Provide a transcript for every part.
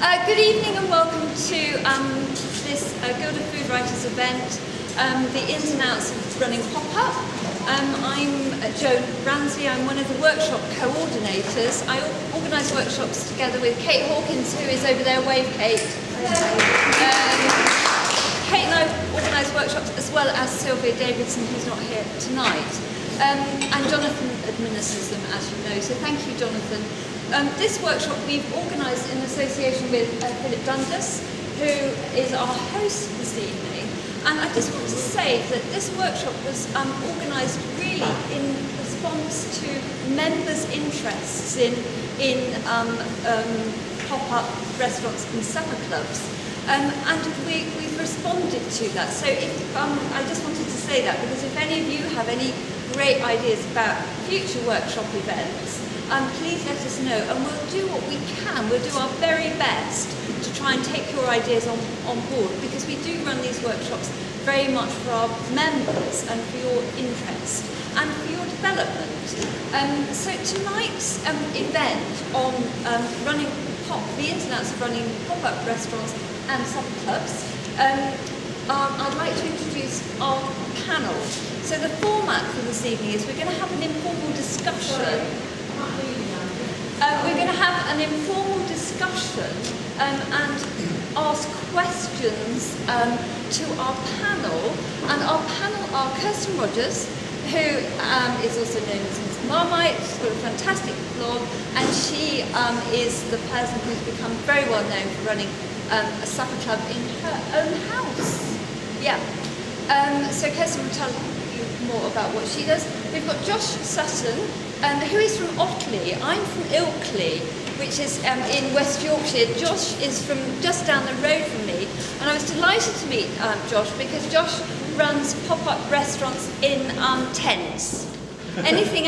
Good evening and welcome to this Guild of Food Writers event, the ins and outs of running pop-up. I'm Joan Ramsey, I'm one of the workshop coordinators. I organise workshops together with Kate Hawkins, who is over there. Wave, Kate. Kate and I organise workshops as well as Sylvia Davidson, who's not here tonight. And Jonathan administers them, as you know, so thank you, Jonathan. This workshop we've organised in association with Philip Dundas, who is our host this evening. And I just want to say that this workshop was organised really in response to members' interests in pop-up restaurants and supper clubs. And we've responded to that. So if, I just wanted to say that because if any of you have any great ideas about future workshop events, please let us know, and we'll do what we can. We'll do our very best to try and take your ideas on board, because we do run these workshops very much for our members and for your interest and for your development. So tonight's event on running the ins and outs of running pop-up restaurants and supper clubs, I'd like to introduce our panel. So the format for this evening is we're going to have an informal discussion. We're going to have an informal discussion and ask questions to our panel. And our panel are Kirsten Rogers, who is also known as Miss Marmite. She's got a fantastic blog, and she is the person who's become very well known for running a supper club in her own house. Yeah. So Kirsten will tell you more about what she does. We've got Josh Sutton, who is from Otley. I'm from Ilkley, which is in West Yorkshire. Josh is from just down the road from me, and I was delighted to meet Josh, because Josh runs pop-up restaurants in tents. Anything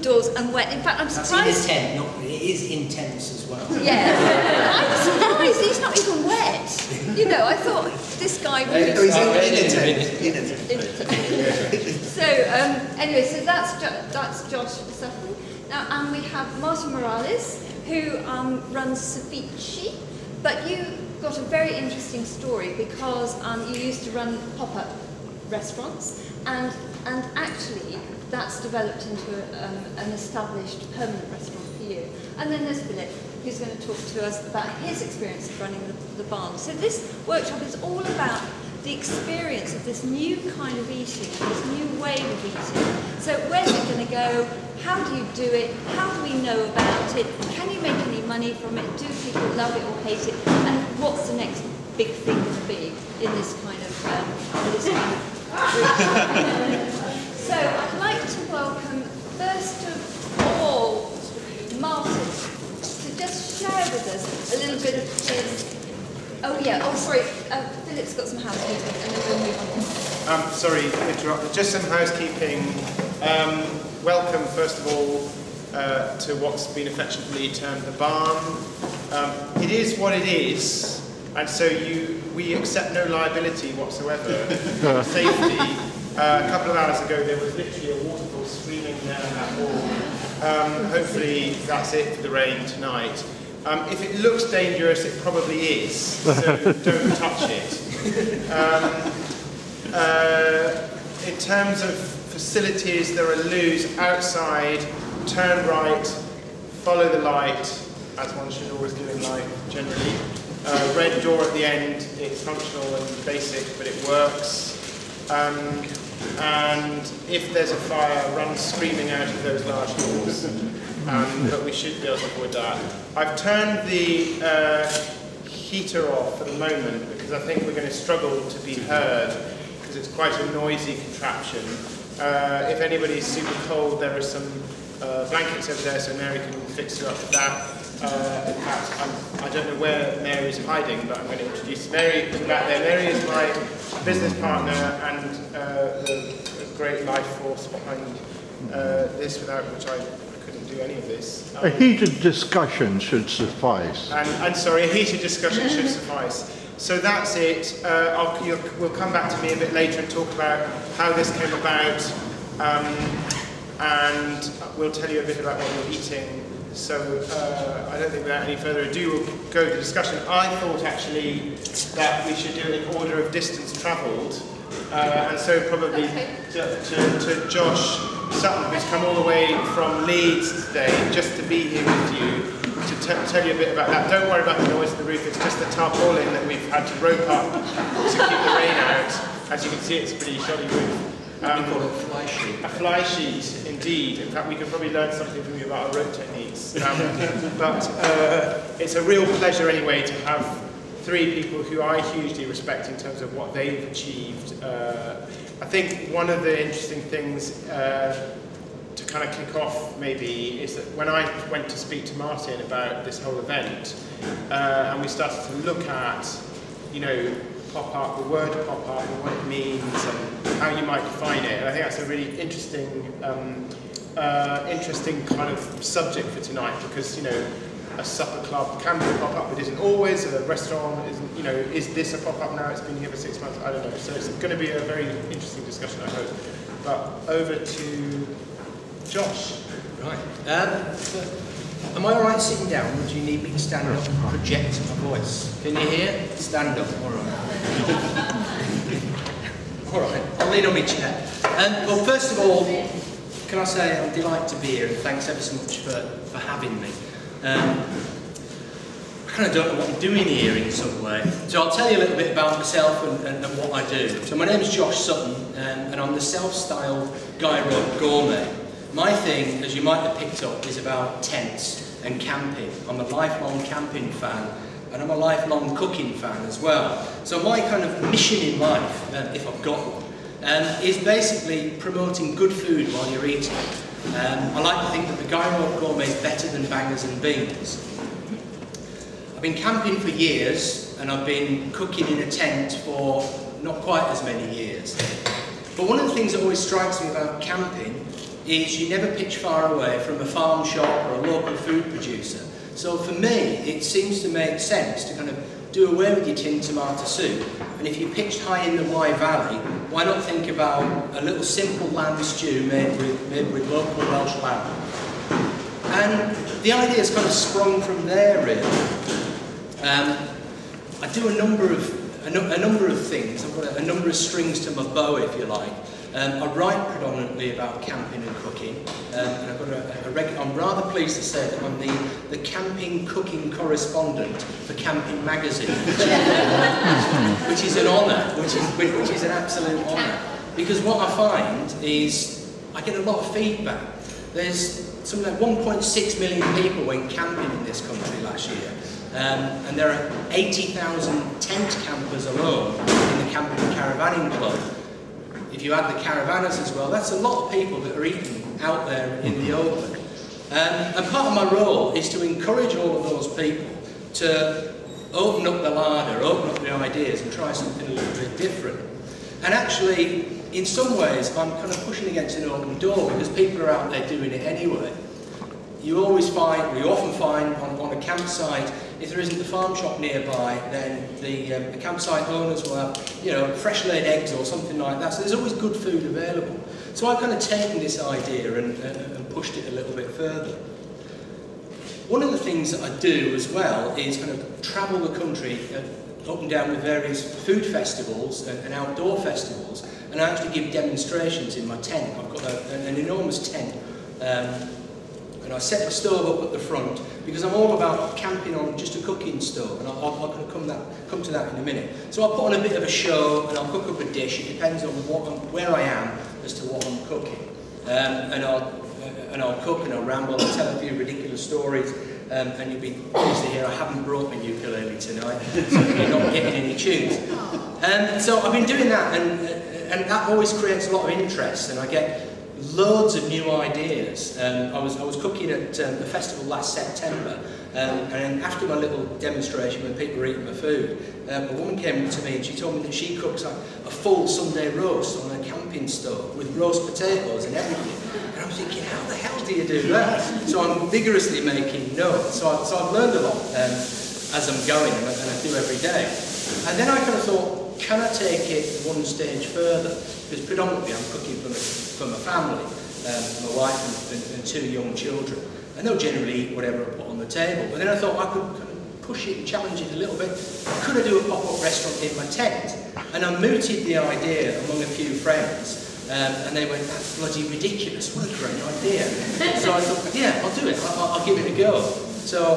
doors and wet. In fact, I'm surprised. It is intense as well. Yeah, I'm surprised he's not even wet. You know, I thought this guy really. In a tent. So anyway, so that's Josh Sutton. Now, and we have Martin Morales, who runs Ceviche. But you got a very interesting story, because you used to run pop-up restaurants, and actually that's developed into an established permanent restaurant for you. And then there's Philip, who's going to talk to us about his experience of running the barn. So this workshop is all about the experience of this new kind of eating, this new way of eating. So where's it going to go? How do you do it? How do we know about it? Can you make any money from it? Do people love it or hate it? And what's the next big thing going to be in this kind of So I'd like to welcome, first of all, Martin, to just share with us a little bit of his. Oh yeah, oh sorry, Philip's got some housekeeping, and then we'll move on. Sorry to interrupt, just some housekeeping. Welcome, first of all, to what's been affectionately termed the barn. It is what it is, and so we accept no liability whatsoever for safety. A couple of hours ago, there was literally a waterfall streaming down that wall. Hopefully, that's it for the rain tonight. If it looks dangerous, it probably is, so don't touch it. In terms of facilities, there are loos outside, turn right, follow the light, as one should always do in life, generally. Red door at the end, it's functional and basic, but it works. And if there's a fire, run screaming out of those large doors. But we should be able to avoid that. I've turned the heater off for the moment, because I think we're going to struggle to be heard, because it's quite a noisy contraption. If anybody's super cold, there are some blankets over there, so Mary can fix you up with that. In fact, I don't know where Mary's hiding, but I'm going to introduce Mary back there. Mary is my business partner and the great life force behind this, without which I couldn't do any of this. A heated discussion should suffice. And sorry, a heated discussion should suffice. So that's it. We'll come back to me a bit later and talk about how this came about, and we'll tell you a bit about what you're eating So I don't think without any further ado we'll go to the discussion. I thought actually that we should do it in order of distance travelled, and so probably to Josh Sutton, who's come all the way from Leeds today just to be here with you, to tell you a bit about that. Don't worry about the noise of the roof, it's just the tarpaulin that we've had to rope up to keep the rain out. As you can see, it's a pretty shoddy roof. We call it a fly sheet. A fly sheet, indeed. In fact, we could probably learn something from you about our rope techniques. But it's a real pleasure anyway to have three people who I hugely respect in terms of what they've achieved. I think one of the interesting things to kind of kick off maybe is that when I went to speak to Martin about this whole event, and we started to look at, you know, pop-up, the word pop-up and what it means and how you might define it. And I think that's a really interesting interesting kind of subject for tonight, because, you know, a supper club can be a pop-up, but isn't always. A restaurant isn't, you know, is this a pop-up now? It's been here for 6 months, I don't know. So it's going to be a very interesting discussion, I hope. But over to Josh. Right. Am I all right sitting down, or do you need me to stand up and project my voice? Can you hear? Stand up, all right. All right, I'll lean on my chair. Well, first of all, can I say I'm delighted to be here, and thanks ever so much for having me. I kind of don't know what I'm doing here in some way, so I'll tell you a little bit about myself and what I do. So my name is Josh Sutton, and I'm the self-styled Guy Road Gourmet. My thing, as you might have picked up, is about tents and camping. I'm a lifelong camping fan, and I'm a lifelong cooking fan as well. So my kind of mission in life, if I've got one, is basically promoting good food while you're eating. I like to think that the Guy Road Gourmet is better than bangers and beans. I've been camping for years, and I've been cooking in a tent for not quite as many years. But one of the things that always strikes me about camping is you never pitch far away from a farm shop or a local food producer. So for me, it seems to make sense to kind of do away with your tinned tomato soup, and if you pitched high in the Wye Valley, why not think about a little simple lamb stew made with local Welsh lamb? And the idea has kind of sprung from there, really. I do a number of things. I've got a number of strings to my bow, if you like. I write predominantly about camping and cooking, and I've got I'm rather pleased to say that I'm the camping cooking correspondent for Camping Magazine, which is an honour, which is an absolute honour. Because what I find is I get a lot of feedback. There's something like 1.6 million people went camping in this country last year, and there are 80,000 tent campers alone in the Camping and Caravanning Club. If you add the caravanners as well, that's a lot of people that are eating out there in the open. And part of my role is to encourage all of those people to open up the larder, open up the ideas and try something a little bit different. And actually, in some ways, I'm kind of pushing against an open door, because people are out there doing it anyway. We often find on a campsite, if there isn't a farm shop nearby, then the campsite owners will have, you know, fresh laid eggs or something like that. So there's always good food available. So I've kind of taken this idea and pushed it a little bit further. One of the things that I do as well is kind of travel the country up and down with various food festivals and outdoor festivals, and I actually give demonstrations in my tent. I've got an enormous tent. And I set the stove up at the front, because I'm all about camping on just a cooking stove, and I'll come to that in a minute. So I'll put on a bit of a show, and I'll cook up a dish. It depends on where I am as to what I'm cooking. And I'll cook and I'll ramble, I'll tell a few ridiculous stories, and you'll be pleased to hear I haven't brought my ukulele tonight, so you're not getting any tunes. So I've been doing that, and that always creates a lot of interest, and I get loads of new ideas. I was cooking at the festival last September, and after my little demonstration when people were eating my food, a woman came up to me and she told me that she cooks like a full Sunday roast on a camping stove with roast potatoes and everything. And I'm thinking, how the hell do you do that? So I'm vigorously making notes. So I've learned a lot as I'm going, and I do every day. And then I kind of thought, can I take it one stage further? Because predominantly I'm cooking for my family, my wife and two young children. and they'll generally eat whatever I put on the table. But then I thought I could kind of push it and challenge it a little bit. Could I do a pop-up restaurant in my tent? And I mooted the idea among a few friends, and they went, that's bloody ridiculous, what a great idea. So I thought, yeah, I'll do it, I'll give it a go. So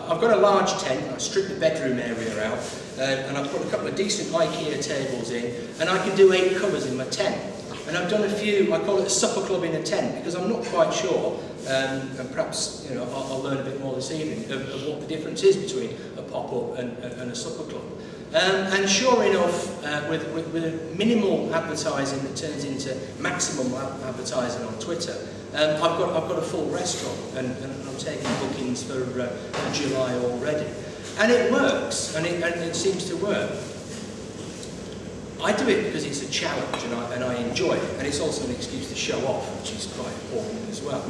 I've got a large tent, I stripped the bedroom area out, and I put a couple of decent IKEA tables in, and I can do 8 covers in my tent. And I've done a few, I call it a supper club in a tent, because I'm not quite sure, and perhaps I'll learn a bit more this evening of what the difference is between a pop-up and a supper club. And sure enough, with minimal advertising that turns into maximum advertising on Twitter, I've got a full restaurant, and I'm taking bookings for July already. And it works, and it seems to work. I do it because it's a challenge and I enjoy it, and it's also an excuse to show off, which is quite important as well.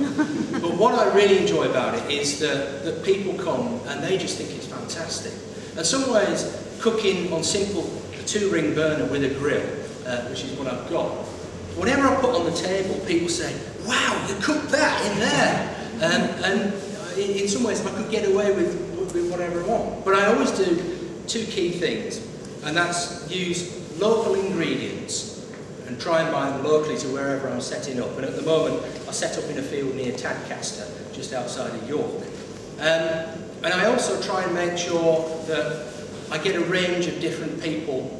But what I really enjoy about it is that people come and they just think it's fantastic. In some ways, cooking on simple 2-ring burner with a grill, which is what I've got, whatever I put on the table, people say, wow, you cooked that in there. And in some ways, I could get away with whatever I want. But I always do 2 key things, and that's use local ingredients and try and buy them locally to wherever I'm setting up. And at the moment, I set up in a field near Tadcaster, just outside of York. And I also try and make sure that I get a range of different people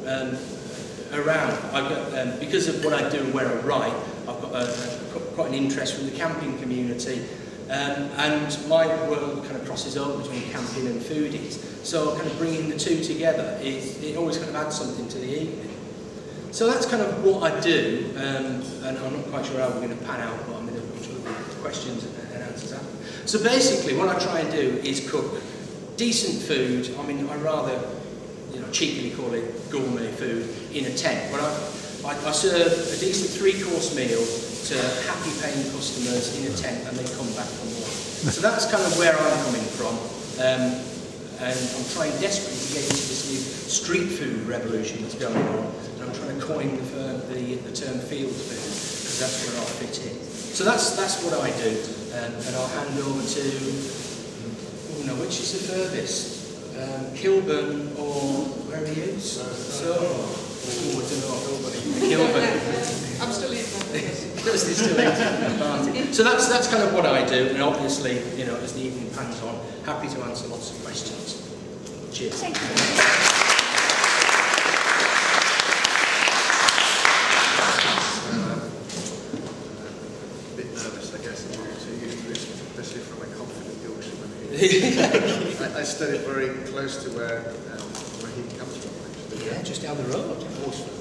around. I've got, because of what I do and where I write, I've got quite an interest from the camping community. And my world kind of crosses over between camping and foodies. So kind of bringing the 2 together, it always kind of adds something to the evening. So that's kind of what I do, and I'm not quite sure how we're going to pan out, but I'm going to put the questions and answers after. So basically what I try and do is cook decent food. I mean, I rather cheekily call it gourmet food in a tent, but I serve a decent 3-course meal to happy paying customers in a tent, and they come back for more. So that's kind of where I'm coming from, and I'm trying desperately to get into this new street food revolution that's going on, and I'm trying to coin the term field food, because that's where I fit in. So that's what I do, and I'll hand over to, which is the furthest? Kilburn or where he is? So, I don't know. Kilburn. I'm still here. So that's kind of what I do, and obviously, as the evening pans on, happy to answer lots of questions. Cheers. Thank you. A bit nervous, I guess, I'm not too used to this, especially from a confident Yorkshireman. I studied very close to where he comes from, actually. Yeah, just down the road. Horsford.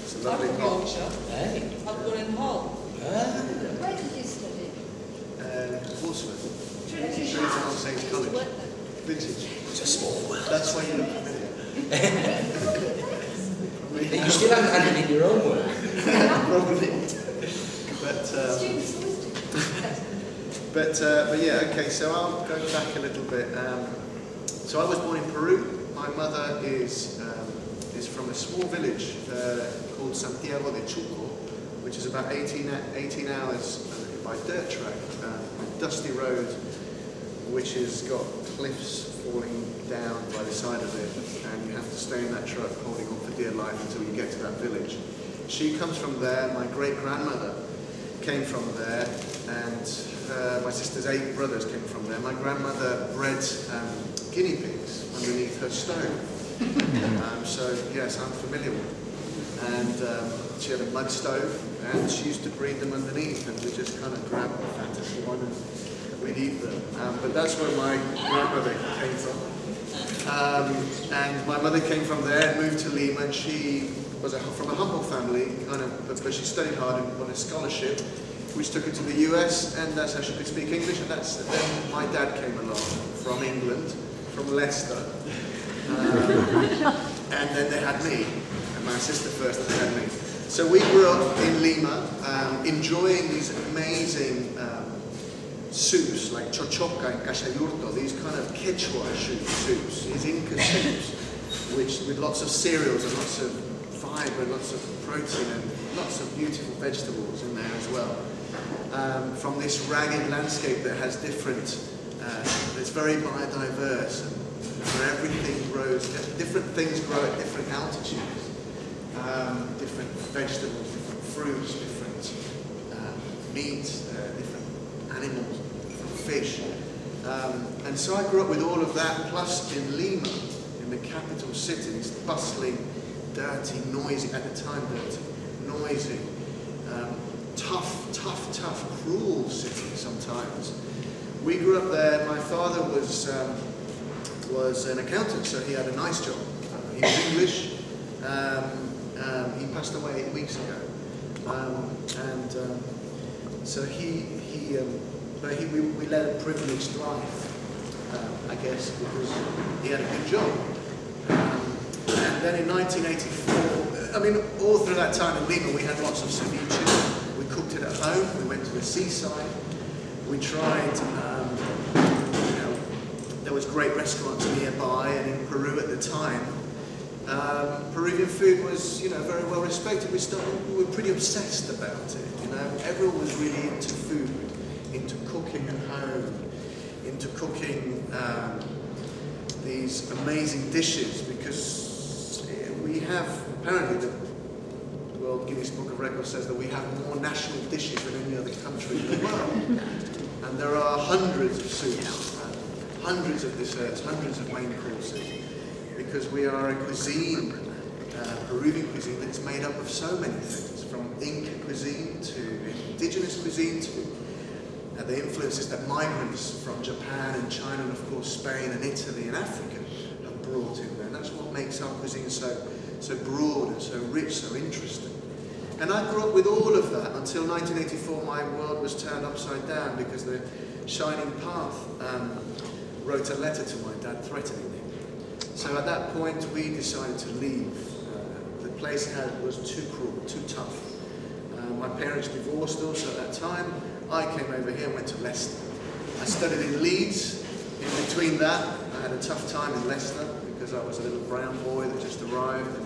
It's a I'm lovely from pot. Yorkshire. Hey. I'm born in Hull. Where did you study? Horsford. Trinity. Trinity All Saints College. Vintage. It's a small world. That's why you look familiar. You still haven't handed in your own work. Probably. Students always do. But yeah, okay, so I'll go back a little bit. So I was born in Peru. My mother is from a small village called Santiago de Chuco, which is about 18 hours by dirt track, a dusty road which has got cliffs falling down by the side of it, and you have to stay in that truck holding on for dear life until you get to that village. She comes from there. My great-grandmother came from there, and my sister's 8 brothers came from there. My grandmother bred guinea pigs underneath her stove. So yes, I'm familiar with it. And she had a mud stove, and she used to breed them underneath, and we just kind of grab the fattest one and we'd eat them. But that's where my grandmother came from. And my mother came from there and moved to Lima, and she was from a humble family, but she studied hard and won a scholarship, which took her to the US, and that's how she could speak English. And then my dad came along from England, from Leicester. And then they had me, and my sister first, and they had me. So we grew up in Lima, enjoying these amazing soups, like chochoca and cachayurto, these kind of Quechua soups, these Inca soups, with lots of cereals and lots of fibre, lots of protein, and lots of beautiful vegetables in there as well. from this ragged landscape that has different, it's very biodiverse, and where everything grows, different things grow at different altitudes, different vegetables, different fruits, different meat, different animals, different fish. And so I grew up with all of that, plus in Lima, in the capital city, this bustling, dirty, noisy, at the time dirty, noisy, tough, cruel city sometimes. We grew up there. My father was an accountant, so he had a nice job. He was English. He passed away 8 weeks ago, so we led a privileged life, I guess, because he had a good job. And then in 1984, I mean, all through that time in Lima, we had lots of ceviche. We cooked it at home. We went to the seaside. We tried, there was great restaurants nearby, and in Peru at the time, Peruvian food was, very well respected. We were pretty obsessed about it. Everyone was really into food, into cooking at home, into cooking these amazing dishes, because we have, apparently the World Guinness Book of Records says that we have more national dishes than any other country in the world. And there are hundreds of soups, hundreds of desserts, hundreds of main courses, because we are a cuisine, Peruvian cuisine, that's made up of so many things, from Inca cuisine to indigenous cuisine to the influences that migrants from Japan and China and of course Spain and Italy and Africa have brought in there. And that's what makes our cuisine so broad and so rich, so interesting. And I grew up with all of that until 1984. My world was turned upside down because the Shining Path wrote a letter to my dad threatening him. So at that point we decided to leave. The place was too cruel, too tough. My parents divorced also at that time. I came over here and went to Leicester. I studied in Leeds. In between that, I had a tough time in Leicester because I was a little brown boy that just arrived. And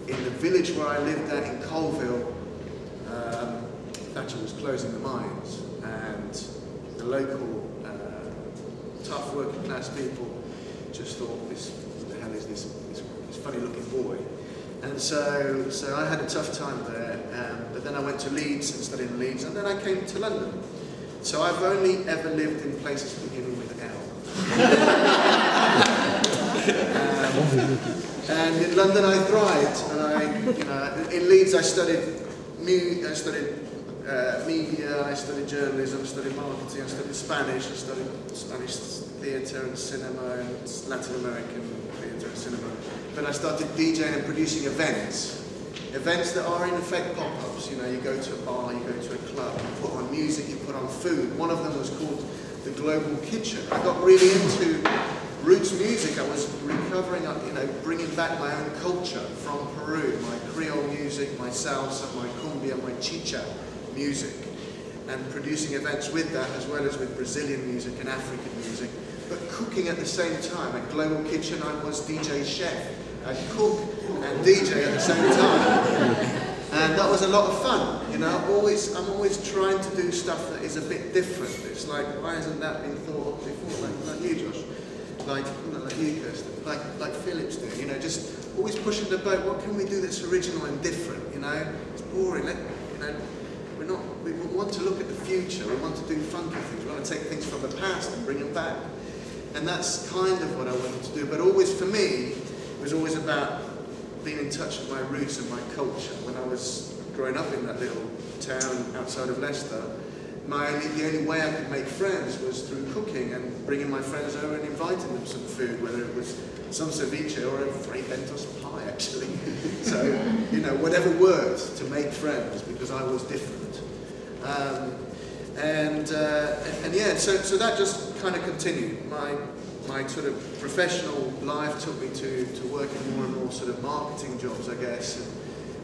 in the village where I lived at in Colville, Thatcher was closing the mines, and the local tough working class people just thought, who the hell is this funny looking boy? And so I had a tough time there, but then I went to Leeds and studied in Leeds, and then I came to London. So I've only ever lived in places beginning with L. And in London I thrived, and in Leeds I studied media, I studied journalism, I studied marketing, I studied Spanish, I studied Spanish theatre and cinema and Latin American theatre and cinema. But I started DJing and producing events that are in effect pop-ups. You go to a bar, you go to a club, you put on music, you put on food. One of them was called the Global Kitchen. I got really into roots music. I was recovering, bringing back my own culture from Peru, my Creole music, my salsa, my cumbia, my chicha music, and producing events with that, as well as with Brazilian music and African music, but cooking at the same time. At Global Kitchen, I was DJ chef. I'd cook and DJ at the same time, and that was a lot of fun. I'm always trying to do stuff that is a bit different. It's like, why hasn't that been thought of before? Like you, Josh, like you, Kirsten, like Phillips do. Just always pushing the boat. What can we do that's original and different? It's boring. We want to look at the future. We want to do funky things. We want to take things from the past and bring them back. And that's kind of what I wanted to do. But always for me, it was always about being in touch with my roots and my culture. When I was growing up in that little town outside of Leicester, the only way I could make friends was through cooking and bringing my friends over and inviting them some food, whether it was some ceviche or a Fray Bentos pie, actually. So, whatever worked to make friends, because I was different. So that just kind of continued. My sort of professional life took me to working more and more sort of marketing jobs, I guess, and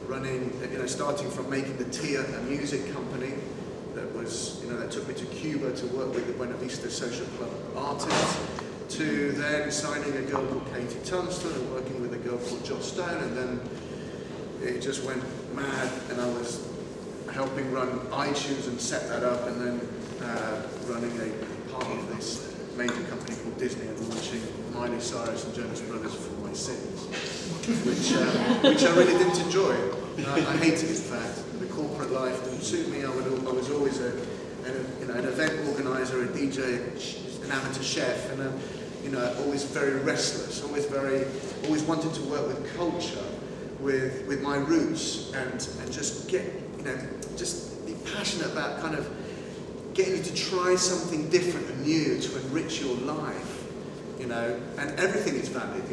running, starting from making the Tia, a music company that took me to Cuba to work with the Buena Vista Social Club artists, to then signing a girl called Katie Tunstall and working with a girl called Joss Stone, and then it just went mad, and I helping run iTunes and set that up, and then running a part of this major company called Disney and launching Miley Cyrus and Jonas Brothers for my sins, which I really didn't enjoy. I hated, in fact. The corporate life didn't suit me. I was always an event organizer, a DJ, an amateur chef, and always very restless. Always wanted to work with culture, with my roots, and just get, just be passionate about kind of getting you to try something different and new to enrich your life. And everything is valid,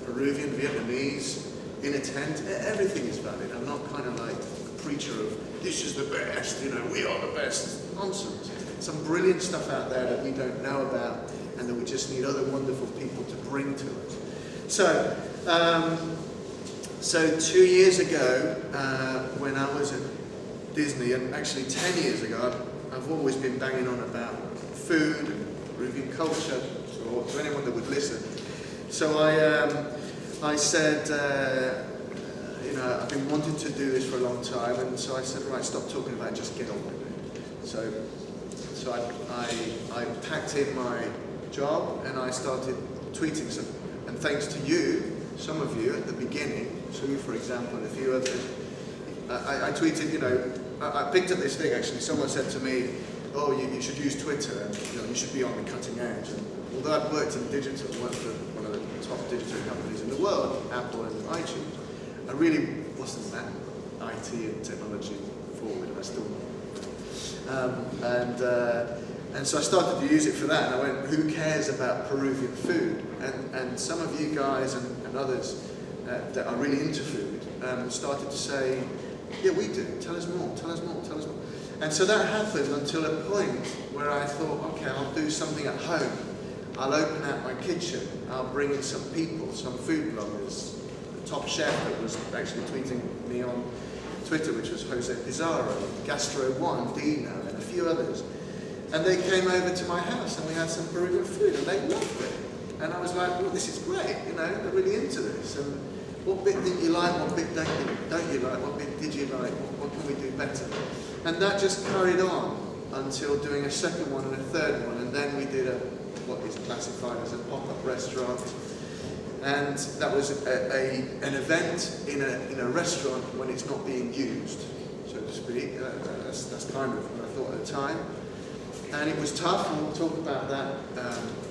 Peruvian, Vietnamese, in a tent, everything is valid. I'm not kind of like a preacher of, this is the best, we are the best. Nonsense. Some brilliant stuff out there that we don't know about and that we just need other wonderful people to bring to us. So 2 years ago, when I was at Disney, and actually 10 years ago, I've always been banging on about food and Peruvian culture, or to anyone that would listen. So I said, I've been wanting to do this for a long time, and so I said, right, stop talking about it, just get on with it. So I packed in my job and I started tweeting some, and thanks to you, some of you at the beginning, Sue for example, and a few others, I tweeted, I picked up this thing actually. Someone said to me, oh, you should use Twitter, and you should be on the cutting edge. And although I've worked in digital, worked for one of the top digital companies in the world, Apple and iTunes, I really wasn't that IT and technology forward, and I still not. And so I started to use it for that, and I went, who cares about Peruvian food? And some of you guys and others that are really into food started to say, yeah, we do, tell us more, tell us more, tell us more. And so that happened until a point where I thought, okay, I'll do something at home. I'll open out my kitchen, I'll bring in some people, some food bloggers. The top chef that was actually tweeting me on Twitter, which was Jose Pizarro, Gastro One, Dino, and a few others. And they came over to my house and we had some Peruvian food and they loved it. And I was like, well, this is great, they're really into this. And what bit did you like, what bit don't you like, what bit did you like, what can we do better? And that just carried on until doing a second one and a third one, and then we did what is classified as a pop-up restaurant. And that was an event in a restaurant when it's not being used, so to speak. That's kind of what I thought at the time. And it was tough, and we'll talk about that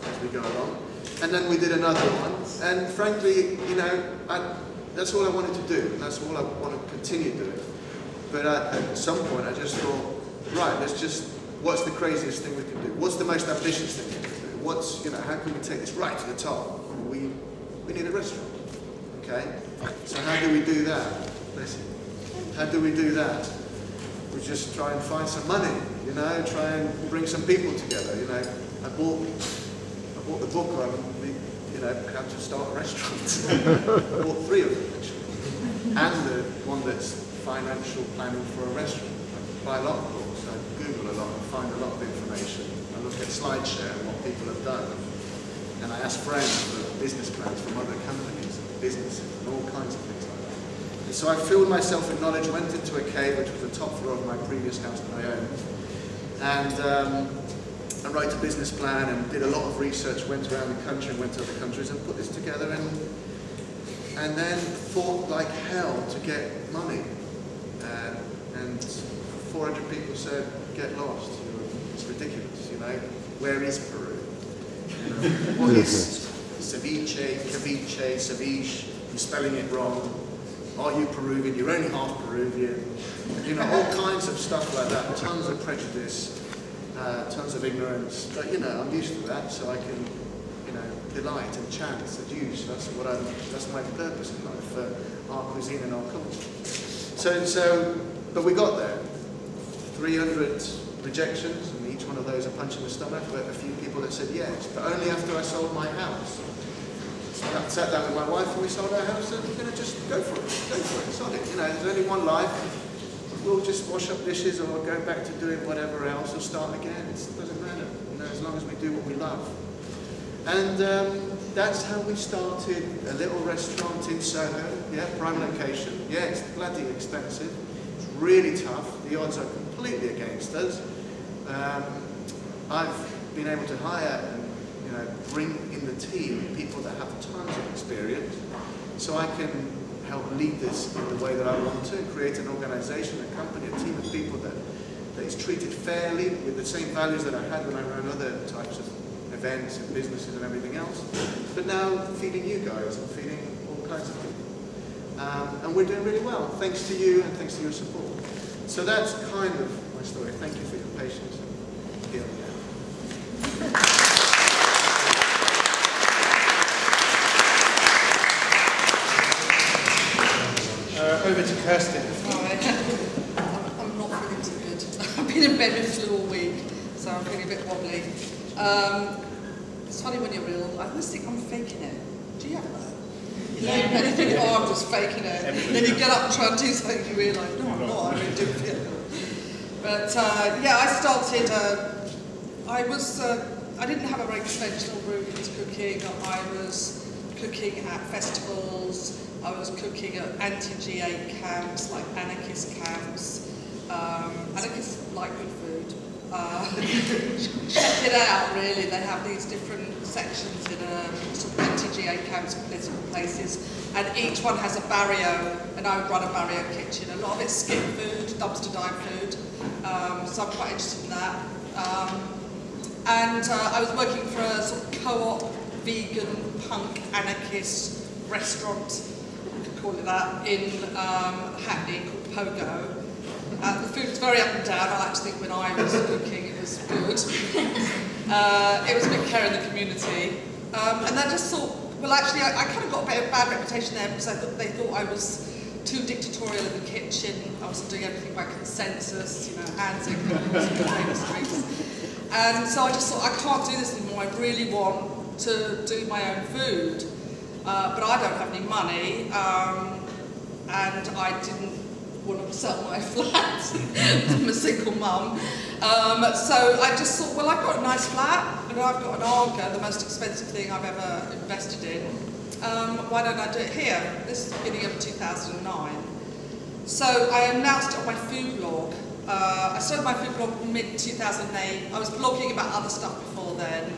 as we go along. And then we did another one, and frankly, that's all I wanted to do, and that's all I want to continue doing. But at some point, I just thought, right, what's the craziest thing we can do? What's the most ambitious thing we can do? How can we take this right to the top? We need a restaurant, okay? So how do we do that? Listen, how do we do that? We just try and find some money, try and bring some people together, I bought the book on, how to start a restaurant. I bought 3 of them, actually. And the one that's financial planning for a restaurant. I buy a lot of books, I Google a lot and find a lot of information. I look at SlideShare and what people have done. And I ask friends for business plans from other companies and businesses and all kinds of things like that. And so I filled myself with knowledge, went into a cave, which was the top floor of my previous house that I owned. And I wrote a business plan and did a lot of research, went around the country and went to other countries and put this together, and then fought like hell to get money. And 400 people said, get lost, it's ridiculous, where is Peru? What is ceviche, ceviche, ceviche, you're spelling it wrong, are you Peruvian, you're only half Peruvian, all kinds of stuff like that, tons of prejudice. Tons of ignorance, but I'm used to that, so I can, delight and chant, seduce. That's my purpose in life for our cuisine and our culture. But we got there. 300 rejections, and each one of those a punch in the stomach. But a few people that said yes, but only after I sold my house. So I sat down with my wife and we sold our house, and we're going to just go for it, sod it. There's only one life. We'll just wash up dishes or go back to doing whatever else or start again. It doesn't matter, as long as we do what we love. And that's how we started a little restaurant in Soho. Yeah, prime location. Yeah, it's bloody expensive. It's really tough. The odds are completely against us. I've been able to hire and bring in the team people that have tons of experience, so I can help lead this in the way that I want to, create an organisation, a company, a team of people that is treated fairly with the same values that I had when I ran other types of events and businesses and everything else, but now feeding you guys and feeding all kinds of people. And we're doing really well, thanks to you and thanks to your support. So that's kind of my story. Thank you for your patience. Here we go. Over to Kirsten. I'm not feeling too good. I've been in bed with flu all week, so I'm feeling a bit wobbly. It's funny when you're ill. I always think I'm faking it. Do you have that? And you think, oh, I'm just faking it. And then you get up and try and do something and you realise, no, I'm not. I really do feel ill. But yeah, I started. I didn't have a very conventional route into cooking. I was cooking at festivals. I was cooking at anti-G8 camps, like anarchist camps. Anarchists like good food. Check it out, really. They have these different sections in sort of anti-G8 camps, political places, and each one has a barrio, and I would run a barrio kitchen. A lot of it's skip food, dumpster dive food, so I'm quite interested in that. I was working for a sort of co-op, vegan, punk, anarchist restaurant, you could call it that, in Hackney called Pogo. The food was very up and down. I like to think when I was cooking it was good. It was a bit care in the community. And I just thought, well actually I kind of got a bit of a bad reputation there because they thought I was too dictatorial in the kitchen. I wasn't doing everything by consensus, hands in corners, potato streets. And so I just thought, I can't do this anymore. I really want to do my own food. But I don't have any money, and I didn't want to sell my flat. I'm a single mum. So I just thought, well, I've got a nice flat, and I've got an Arga, the most expensive thing I've ever invested in. Why don't I do it here? This is the beginning of 2009. So I announced it on my food blog. I started my food blog mid-2008. I was blogging about other stuff before then.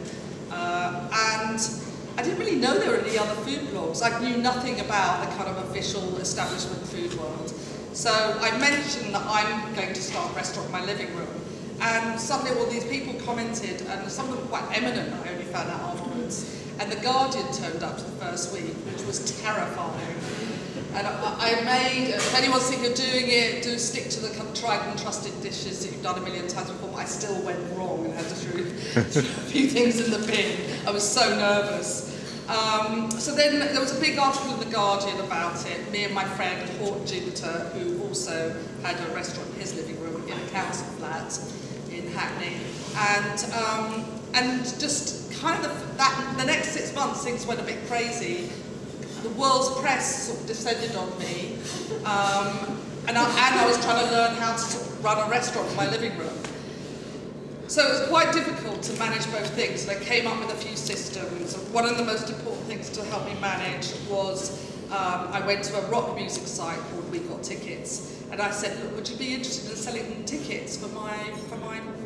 And I didn't really know there were any other food blogs. I knew nothing about the kind of official establishment food world. So I mentioned that I'm going to start a restaurant in my living room. And suddenly all these people commented, and some of them quite eminent, I only found out afterwards. And The Guardian turned up to the first week, which was terrifying. And I made, if anyone's thinking of doing it, do stick to the tried and trusted dishes that you've done a million times before, but I still went wrong and had to throw a few things in the bin. I was so nervous. So then there was a big article in The Guardian about it. Me and my friend Horton Jupiter, who also had a restaurant in his living room in a council flat in Hackney. And just kind of the next 6 months things went a bit crazy. The world's press sort of descended on me, and I was trying to learn how to sort of run a restaurant in my living room. So it was quite difficult to manage both things, and I came up with a few systems. One of the most important things to help me manage was I went to a rock music site called We Got Tickets, and I said, look, would you be interested in selling tickets for my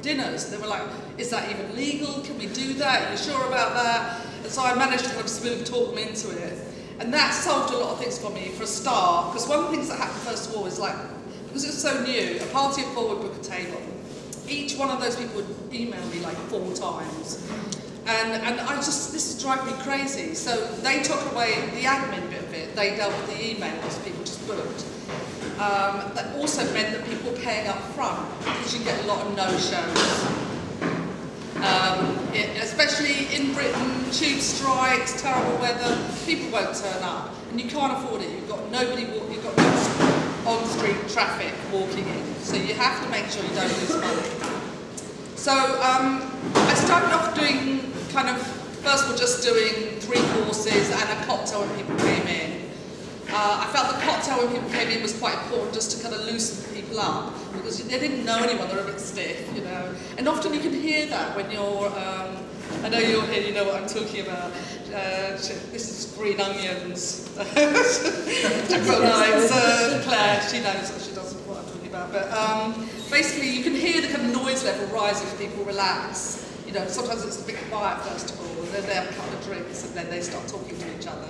dinners? And they were like, is that even legal? Can we do that? Are you sure about that? And so I managed to kind of smooth talk them into it. And that solved a lot of things for me, for a start, because one of the things that happened first of all is because it was so new, a party of 4 would book a table. Each one of those people would email me like 4 times. And this is driving me crazy. So they took away the admin bit of it. They dealt with the emails, people just booked. That also meant that people were paying up front, because you get a lot of no-shows. Especially in Britain, tube strikes, terrible weather, people won't turn up, and you can't afford it. You've got you've got no on-street traffic walking in, so you have to make sure you don't lose money. So I started off doing first of all just doing 3 courses and a cocktail when people came in. I felt the cocktail when people came in was quite important just to kind of loosen people up, because they didn't know anyone, they were a bit stiff, And often you can hear that when you're, I know you're here, you know what I'm talking about. This is green onions. Claire, she knows what I'm talking about. now, but basically you can hear the kind of noise level rising as people relax. You know, sometimes it's a bit quiet first of all, and then they have a couple of drinks, and then they start talking to each other.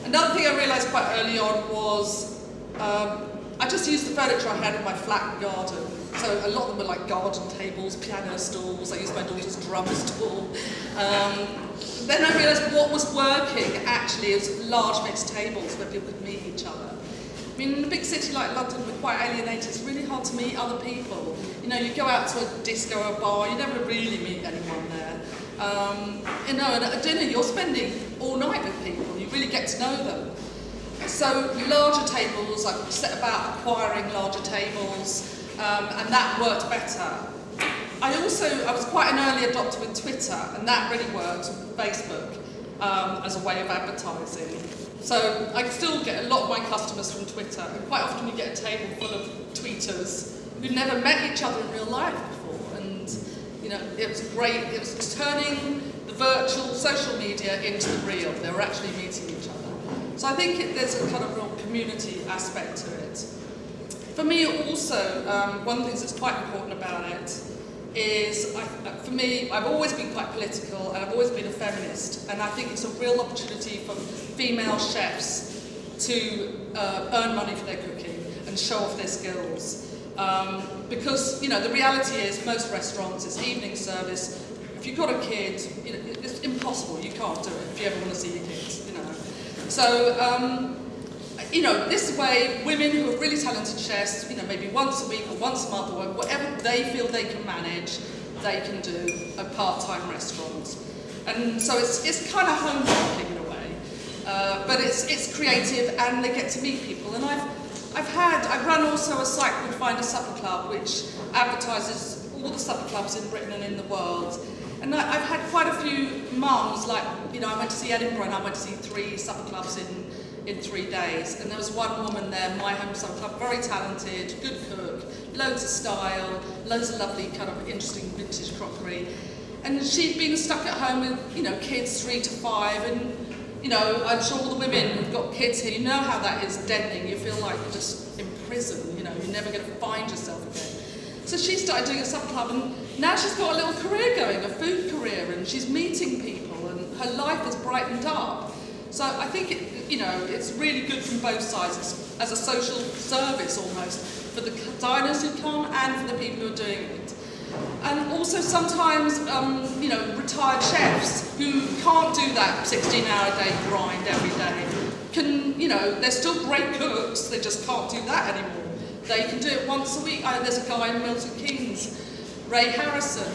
Another thing I realised quite early on was I just used the furniture I had in my flat garden. So a lot of them were like garden tables, piano stools. I used my daughter's drum stool. Then I realised what was working actually is large mixed tables where people could meet each other. I mean, in a big city like London, we're quite alienated. It's really hard to meet other people. You know, you go out to a disco or a bar, you never really meet anyone there. You know, and at a dinner, you're spending all night with people. You really get to know them. So larger tables, I set about acquiring larger tables, and that worked better. I was quite an early adopter with Twitter, and that really worked with Facebook as a way of advertising. So I still get a lot of my customers from Twitter, and quite often you get a table full of tweeters who've never met each other in real life before, and you know, it was great. It was turning the virtual social media into the real. They were actually meeting each other. So I think there's a kind of real community aspect to it. For me also, one of the things that's quite important about it is, for me, I've always been quite political and I've always been a feminist, and I think it's a real opportunity for female chefs to earn money for their cooking and show off their skills. Because, you know, the reality is most restaurants, it's evening service. If you've got a kid, you know, it's impossible, you can't do it if you ever want to see your kids, you know. So, you know, this way, women who are really talented chefs, you know, maybe once a week or once a month or whatever they feel they can manage, they can do a part-time restaurant. And so it's kind of home cooking in a way, but it's creative and they get to meet people. And I run also a site called Find a Supper Club, which advertises all the supper clubs in Britain and in the world. And I've had quite a few mums, like, you know, I went to see Edinburgh and I went to see 3 supper clubs in 3 days. And there was one woman there, My Home Supper Club, very talented, good cook, loads of style, loads of lovely kind of interesting vintage crockery. And she'd been stuck at home with, you know, kids 3 to 5, and, you know, I'm sure all the women who've got kids here, you know how that is deadening. You feel like you're just in prison, you know, you're never going to find yourself again. So she started doing a supper club, and now she's got a little career going, a food career, and she's meeting people, and her life has brightened up. So I think it's really good from both sides, as a social service almost, for the diners who come and for the people who are doing it. And also sometimes, you know, retired chefs who can't do that 16-hour-a-day grind every day can, you know, they're still great cooks, they just can't do that anymore. They can do it once a week. There's a guy in Milton Keynes, Ray Harrison.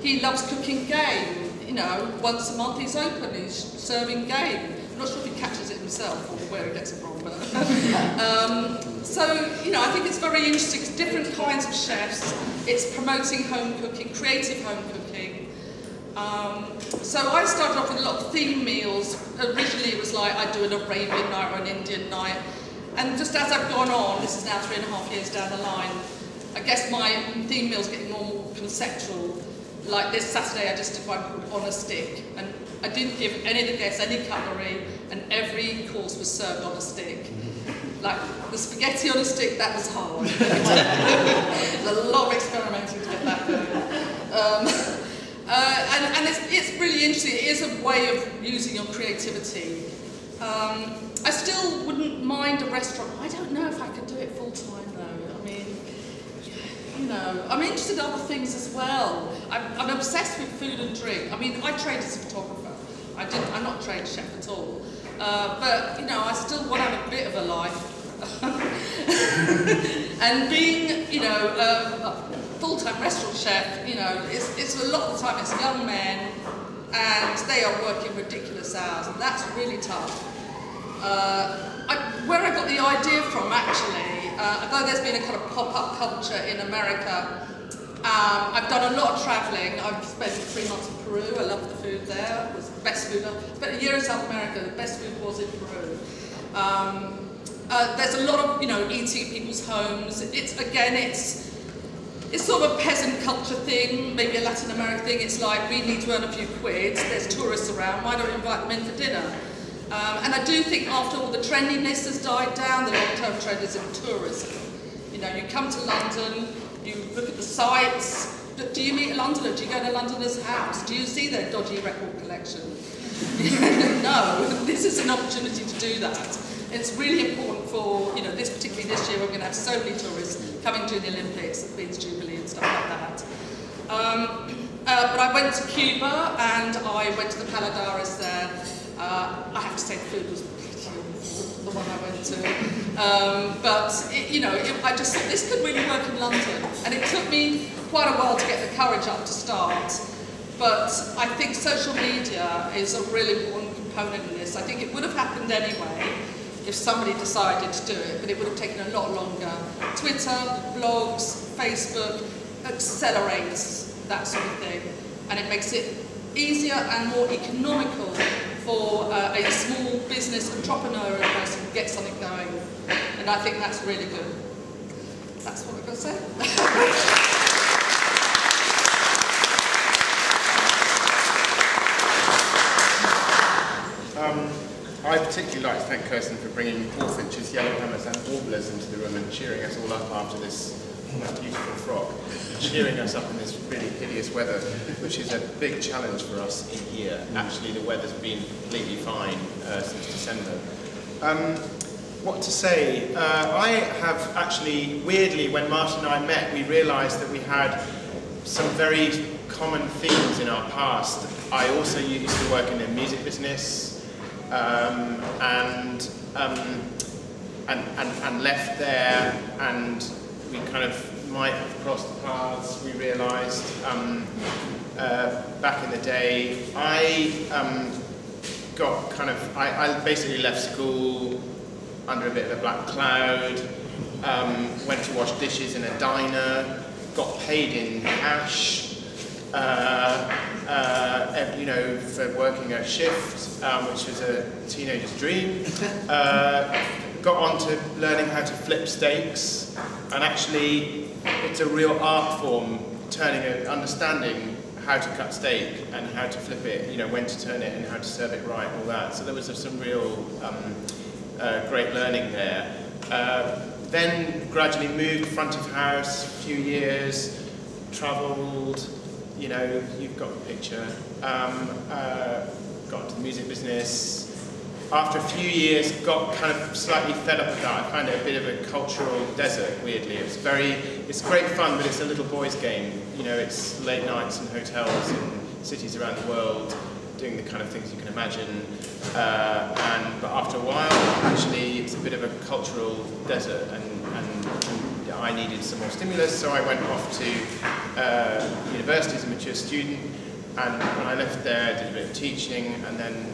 He loves cooking game. You know, once a month he's open, he's serving game. I'm not sure if he catches it himself or where he gets it from, but so, you know, I think it's very interesting. It's different kinds of chefs. It's promoting home cooking, creative home cooking. So I started off with a lot of theme meals. Originally it was like I'd do an Arabian night or an Indian night. And just as I've gone on, this is now 3.5 years down the line, I guess my theme meal's getting more and more conceptual. Like this Saturday I just did one called On a Stick, and I didn't give any of the guests any cutlery, and every course was served on a stick. Like the spaghetti on a stick, that was hard. There's a lot of experimenting to get that going. And it's really interesting. It is a way of using your creativity. I still wouldn't mind a restaurant. I don't know if I could do it full time though. I mean, you know, I'm interested in other things as well. I'm obsessed with food and drink. I mean, I trained as a photographer. I'm not a trained chef at all. But, you know, I still want to have a bit of a life. And being, you know, a full-time restaurant chef, you know, it's a lot of the time it's young men and they are working ridiculous hours, and that's really tough. Where I got the idea from, actually, although there's been a kind of pop-up culture in America, I've done a lot of travelling. I've spent 3 months in Peru. I loved the food there. It was the best food. I spent a year in South America. The best food was in Peru. There's a lot of, you know, eating at people's homes. It's sort of a peasant culture thing, maybe a Latin American thing. It's like, we need to earn a few quid. There's tourists around. Why don't we invite them in for dinner? And I do think after all the trendiness has died down, the long-term trend is in tourism. You know, you come to London, you look at the sites, but do you meet a Londoner? Do you go to a Londoner's house? Do you see their dodgy record collection? No, this is an opportunity to do that. It's really important for, you know, particularly this year, we're going to have so many tourists coming to the Olympics, the Queen's Jubilee and stuff like that. But I went to Cuba and I went to the Paladares there. I have to say the food was pretty awful, the one I went to. I just thought this could really work in London. And it took me quite a while to get the courage up to start. But I think social media is a really important component in this. I think it would have happened anyway if somebody decided to do it, but it would have taken a lot longer. Twitter, blogs, Facebook accelerates that sort of thing, and it makes it easier and more economical for a small business entrepreneurial person to get something going, and I think that's really good. That's what I've got to say. I particularly like to thank Kirsten for bringing hawfinches, yellowhammers and warblers into the room and cheering us all up after this beautiful frock, cheering us up in this really hideous weather, which is a big challenge for us in here. Actually, the weather's been completely fine since December. What to say? I have actually, weirdly, when Martin and I met, we realised that we had some very common themes in our past. I also used to work in the music business, and left there, and we kind of might have crossed paths, we realised, back in the day. I basically left school under a bit of a black cloud, went to wash dishes in a diner, got paid in cash, for working a shift, which was a teenager's dream. Got on to learning how to flip steaks, and actually it's a real art form, understanding how to cut steak and how to flip it, you know, when to turn it and how to serve it right, all that. So there was some real great learning there. Then gradually moved front of house, a few years, travelled, you know, you've got the picture. Got into the music business. After a few years, got kind of slightly fed up with that. I found it a bit of a cultural desert, weirdly. It's great fun, but it's a little boys' game. You know, it's late nights in hotels in cities around the world, doing the kind of things you can imagine. But after a while, actually, it's a bit of a cultural desert, and I needed some more stimulus, so I went off to university as a mature student, and when I left there, I did a bit of teaching, and then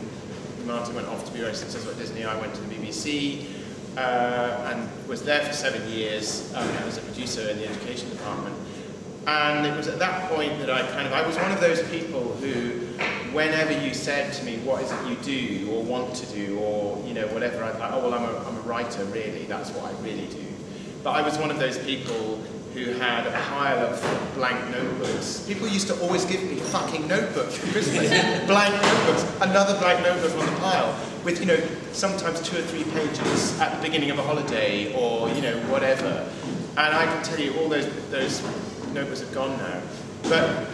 Martin went off to be very successful at Disney. I went to the BBC, and was there for 7 years as a producer in the education department. And it was at that point that I was one of those people who, whenever you said to me, what is it you do, or want to do, or, you know, whatever, I'd like, oh, well, I'm a writer, really, that's what I really do. But I was one of those people who had a pile of blank notebooks. People used to always give me fucking notebooks for Christmas. Blank notebooks, another blank notebook on the pile, with, you know, sometimes 2 or 3 pages at the beginning of a holiday, or, you know, whatever. And I can tell you, all those notebooks are gone now. But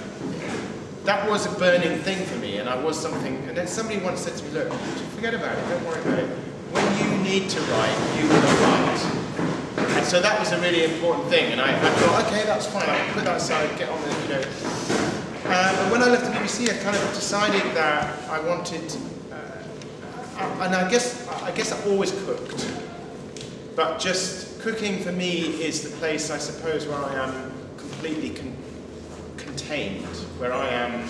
that was a burning thing for me, and I was something, and then somebody once said to me, look, forget about it, don't worry about it. When you need to write, you will write. And so that was a really important thing, and I thought, okay, that's fine, I can put that aside, get on with it, you know. And when I left the BBC, I kind of decided that I wanted, and I guess I always cooked, but just cooking for me is the place, I suppose, where I am completely contained, where I am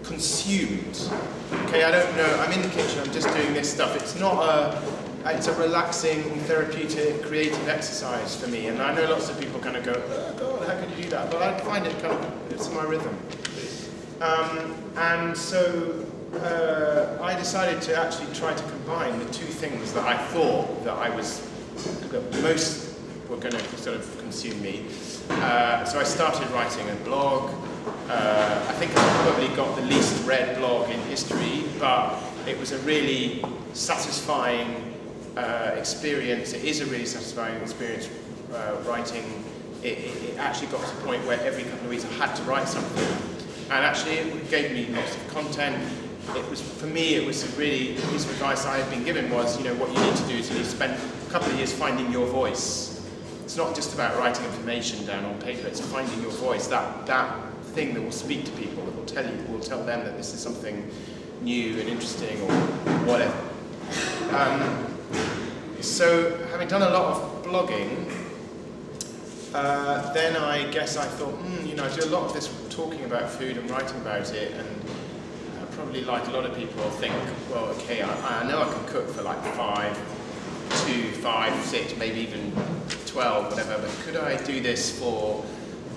consumed. Okay, I don't know, I'm in the kitchen, I'm just doing this stuff. It's a relaxing, therapeutic, creative exercise for me. And I know lots of people kind of go, oh God, how can you do that? But I find it kind of, it's my rhythm. And so I decided to actually try to combine the two things that I thought that most were going to sort of consume me. So I started writing a blog. I think I probably got the least read blog in history, but it was a really satisfying experience. It is a really satisfying experience writing, it actually got to the point where every couple of weeks I had to write something. And actually it gave me lots of content. It was, for me, it was really, the piece of advice I had been given was, you know, what you need to do is you need to spend a couple of years finding your voice. It's not just about writing information down on paper, it's finding your voice, that thing that will speak to people, that will tell them that this is something new and interesting or whatever. So having done a lot of blogging, then I guess I thought, you know, I do a lot of this talking about food and writing about it, and probably like a lot of people think, well, okay, I know I can cook for like 5, 6, maybe even 12, whatever, but could I do this for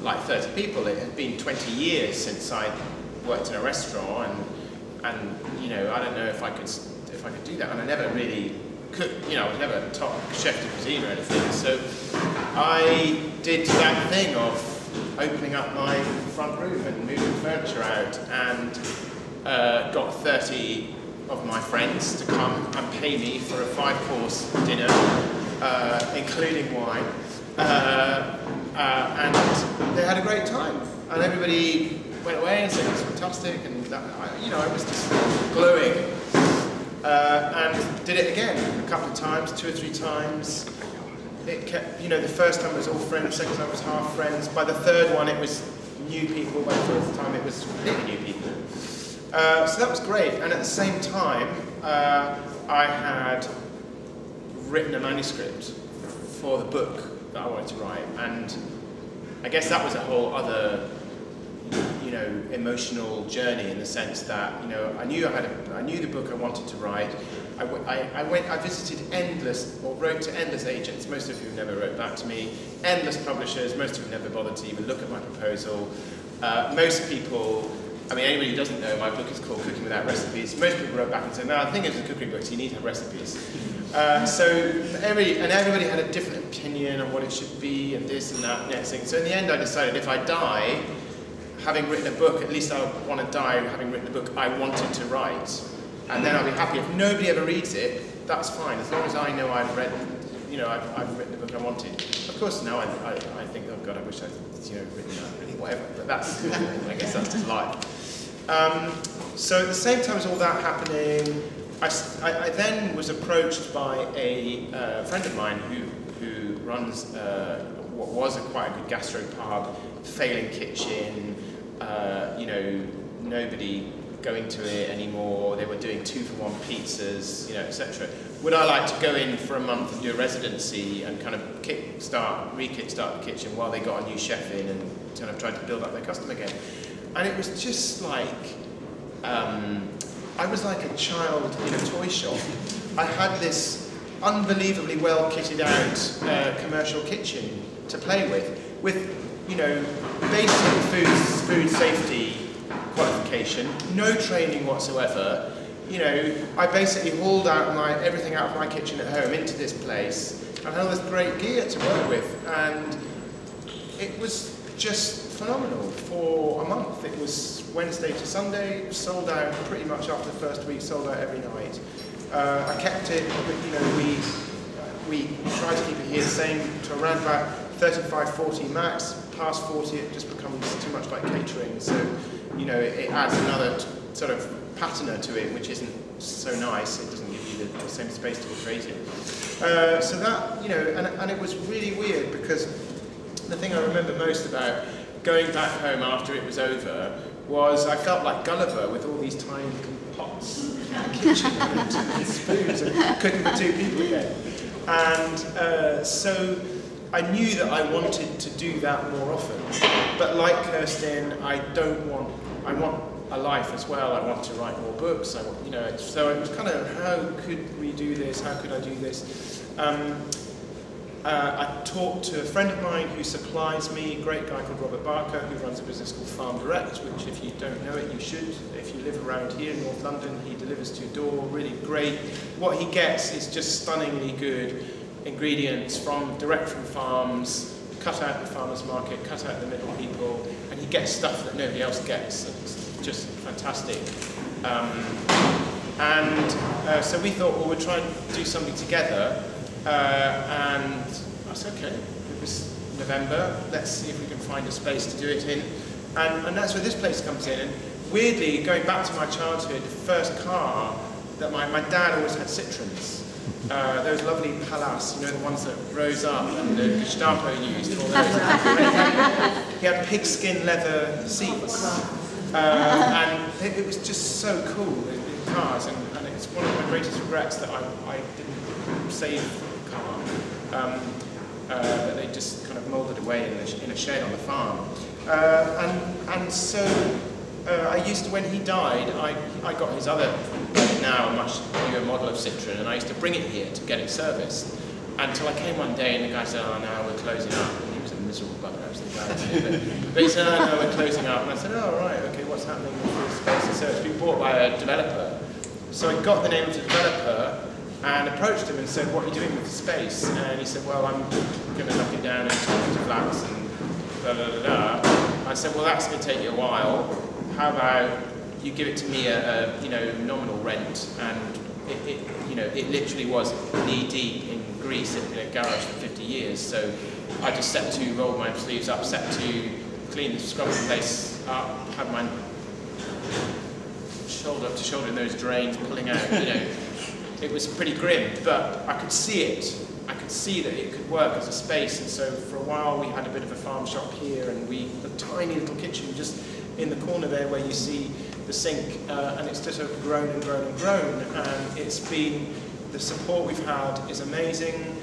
like 30 people? It had been 20 years since I worked in a restaurant, and you know, I don't know if I could do that, and I never really cooked, you know, I was never a top chef de cuisine or anything, so I did that thing of opening up my front room and moving furniture out, and got 30 of my friends to come and pay me for a 5-course dinner, including wine, and they had a great time, and everybody went away and said it was fantastic, and that, you know, I was just glowing, and did it again a couple of times, 2 or 3 times. It kept, you know, the first time it was all friends, the second time it was half friends, by the third one it was new people, by the fourth time it was completely new people. So that was great, and at the same time I had written a manuscript for the book that I wanted to write, and I guess that was a whole other, you know, emotional journey, in the sense that, you know, I knew the book I wanted to write. I visited wrote to endless agents, most of whom never wrote back to me, endless publishers, most of whom never bothered to even look at my proposal. Most people, I mean, anybody who doesn't know, my book is called Cooking Without Recipes. Most people wrote back and said, no, the thing is with cookery books, you need to have recipes. So everybody had a different opinion on what it should be, and this and that and everything. So in the end I decided, if I die having written a book, at least I want to die having written a book I wanted to write. And then I'll be happy. If nobody ever reads it, that's fine, as long as I know I've read, you know, I've written the book I wanted. Of course, now I think, oh God, I wish I'd, you know, written that, whatever. But that's, I guess that's just life. So at the same time as all that happening, I then was approached by a friend of mine who runs what was quite a good gastro pub, failing kitchen, you know, nobody going to it anymore. They were doing 2-for-1 pizzas, you know, etc. Would I like to go in for a month and do a residency and kind of re-kickstart the kitchen while they got a new chef in and kind of tried to build up their custom again? And it was just like, I was like a child in a toy shop. I had this unbelievably well kitted out commercial kitchen to play with, you know, basic food safety qualification, no training whatsoever. You know, I basically hauled out everything out of my kitchen at home into this place, and had all this great gear to work with, and it was just phenomenal for a month. It was Wednesday to Sunday, sold out pretty much after the first week, sold out every night. I kept it, you know, we tried to keep it here the same to around about 35, 40 max. Past 40 it just becomes too much like catering, so, you know, it adds another sort of patina to it, which isn't so nice. It doesn't give you the same space to be creative. So that, you know, and it was really weird, because the thing I remember most about going back home after it was over was I felt like Gulliver with all these tiny little pots in the kitchen and spoons and cooking for 2 people again. And so I knew that I wanted to do that more often. But like Kirsten, I want a life as well. I want to write more books. I want, you know, so it was kind of, how could we do this? How could I do this? I talked to a friend of mine who supplies me, a great guy called Robert Barker, who runs a business called Farm Direct, which, if you don't know it, you should. If you live around here in North London, he delivers to your door, really great. What he gets is just stunningly good ingredients direct from farms, cut out the farmer's market, cut out the middle people, and he gets stuff that nobody else gets. It's just fantastic. So we thought, well, we'll try and do something together. And I said, okay, was November, let's see if we can find a space to do it in. And that's where this place comes in. And weirdly, going back to my childhood, the first car that my dad always had Citroens. Those lovely Palace, you know, the ones that rose up and the Gestapo used for those. He had pigskin leather seats. And it was just so cool in cars, and it's one of my greatest regrets that I didn't save the car. That they just kind of moulded away in a shed on the farm. And so I used to, when he died, I got his other, now a much newer model of Citroen, and I used to bring it here to get it serviced. Until I came one day and the guy said, "Oh, now we're closing up." And he was a miserable bugger, actually, the guy. But he said, "Oh, no, we're closing up." And I said, "Oh, right, okay, what's happening with this space?" So it's been bought by a developer. So I got the name of the developer and approached him and said, "What are you doing with the space?" And he said, "Well, I'm going to knock it down and turn it into flats and da da da da." I said, "Well, that's going to take you a while. How about you give it to me a nominal rent?" And it literally was knee deep in grease in a garage for 50 years. So I just set to roll my sleeves up, set to clean the scrub the place up, had my shoulder up to shoulder in those drains, pulling out. It was pretty grim, but I could see it. I could see that it could work as a space, and so for a while we had a bit of a farm shop here, and a tiny little kitchen just in the corner there where you see the sink, and it's just sort of grown and grown and grown, and it's been, the support we've had is amazing.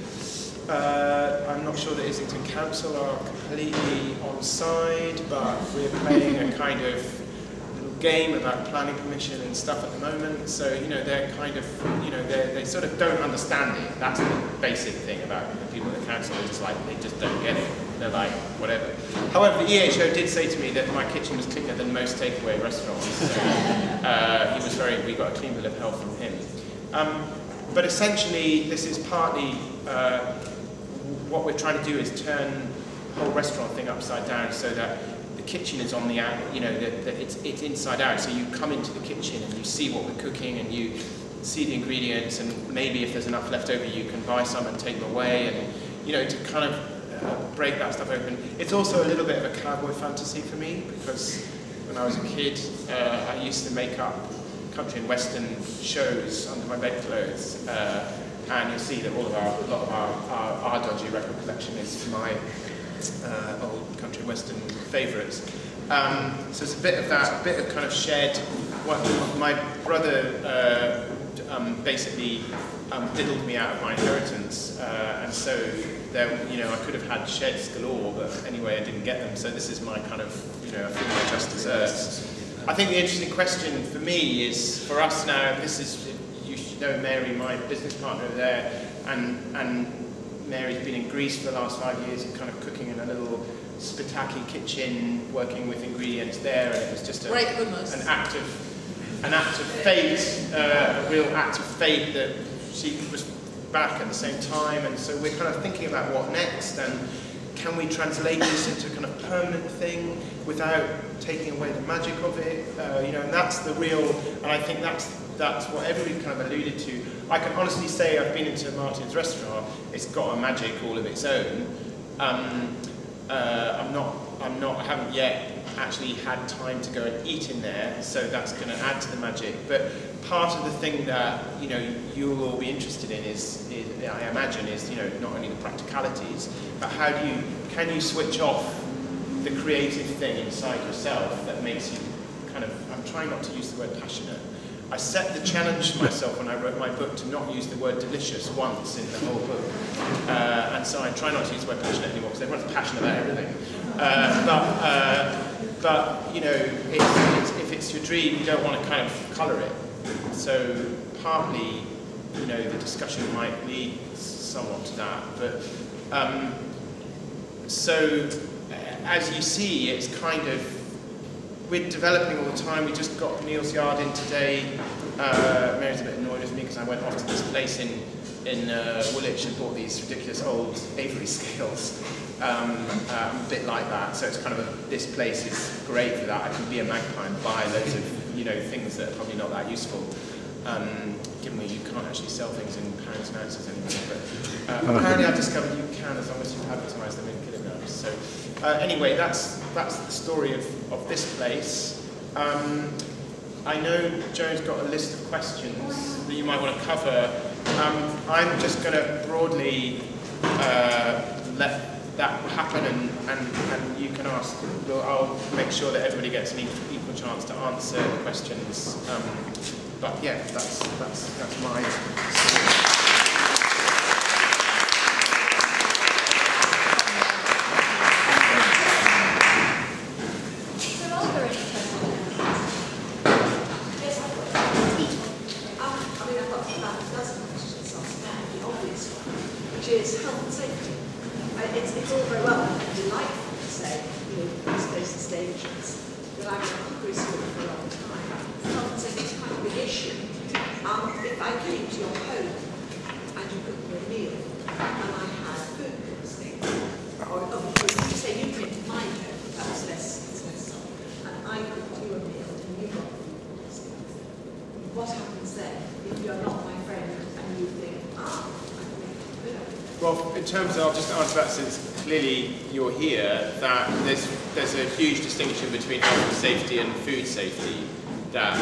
I'm not sure that Islington Council are completely on side, but we're playing a kind of little game about planning permission and stuff at the moment, so they're kind of, they sort of don't understand it. That's the basic thing about the people at the council, they just don't get it. They're like, whatever. However, the EHO did say to me that my kitchen was cleaner than most takeaway restaurants. So we got a clean bill of health from him. But essentially, this is partly, what we're trying to do is turn the whole restaurant thing upside down so that the kitchen is on the out, that it's inside out. So you come into the kitchen and you see what we're cooking and you see the ingredients, and maybe if there's enough left over, you can buy some and take them away, and to kind of break that stuff open. It's also a little bit of a cowboy fantasy for me, because when I was a kid, I used to make up country and western shows under my bedclothes, and you'll see that a lot of our dodgy record collection is my old country and western favourites. So it's a bit of that, a bit of kind of shared. My brother basically diddled me out of my inheritance, and so there, I could have had sheds galore, but anyway, I didn't get them. So this is my kind of, I feel my just desserts. I think the interesting question for me is, for us now, this is, you should know Mary, my business partner there, and Mary's been in Greece for the last 5 years, kind of cooking in a little Spitaki kitchen, working with ingredients there, and it was just an act of fate, a real act of fate that she was back at the same time, and so we're kind of thinking about what next, and can we translate this into a kind of permanent thing without taking away the magic of it, and that's the real, and I think that's what everybody kind of alluded to. I can honestly say I've been into Martin's restaurant, it's got a magic all of its own. I haven't yet actually had time to go and eat in there, so that's going to add to the magic. But part of the thing that you'll all be interested in is I imagine, is not only the practicalities, but can you switch off the creative thing inside yourself that makes you kind of, I'm trying not to use the word passionate. I set the challenge to myself when I wrote my book to not use the word delicious once in the whole book. And so I try not to use the word passionate anymore, because everyone's passionate about everything. But if it's your dream, you don't want to kind of colour it. So partly, the discussion might lead somewhat to that. But so as you see, it's kind of, we're developing all the time. We just got Neil's Yard in today. Mary's a bit annoyed with me because I went off to this place in Woolwich and bought these ridiculous old Avery scales. A bit like that. So it's kind of this place is great for that. I can be a magpie and buy loads of things that are probably not that useful. Given that you can't actually sell things in pounds and ounces anymore. But apparently I've discovered you can. can, as long as you advertise them in kilograms. So anyway, that's the story of this place. I know Joe's got a list of questions that you might want to cover. I'm just going to broadly let that happen, and you can ask. I'll make sure that everybody gets an equal chance to answer the questions. But yeah, that's my story. Is health and safety. It's all very well and delightful to say, this place is dangerous, but I've been a cookery school for a long time. Health and safety is quite a big issue. If I came to your home and you cooked me a meal and I had food poisoning, or you say you came to my home, that was less, and I cooked you a meal and you got food poisoning. What happens then if you're not my friend and you think, well, in terms of, I'll just answer that since clearly you're here, that there's a huge distinction between health and safety and food safety that,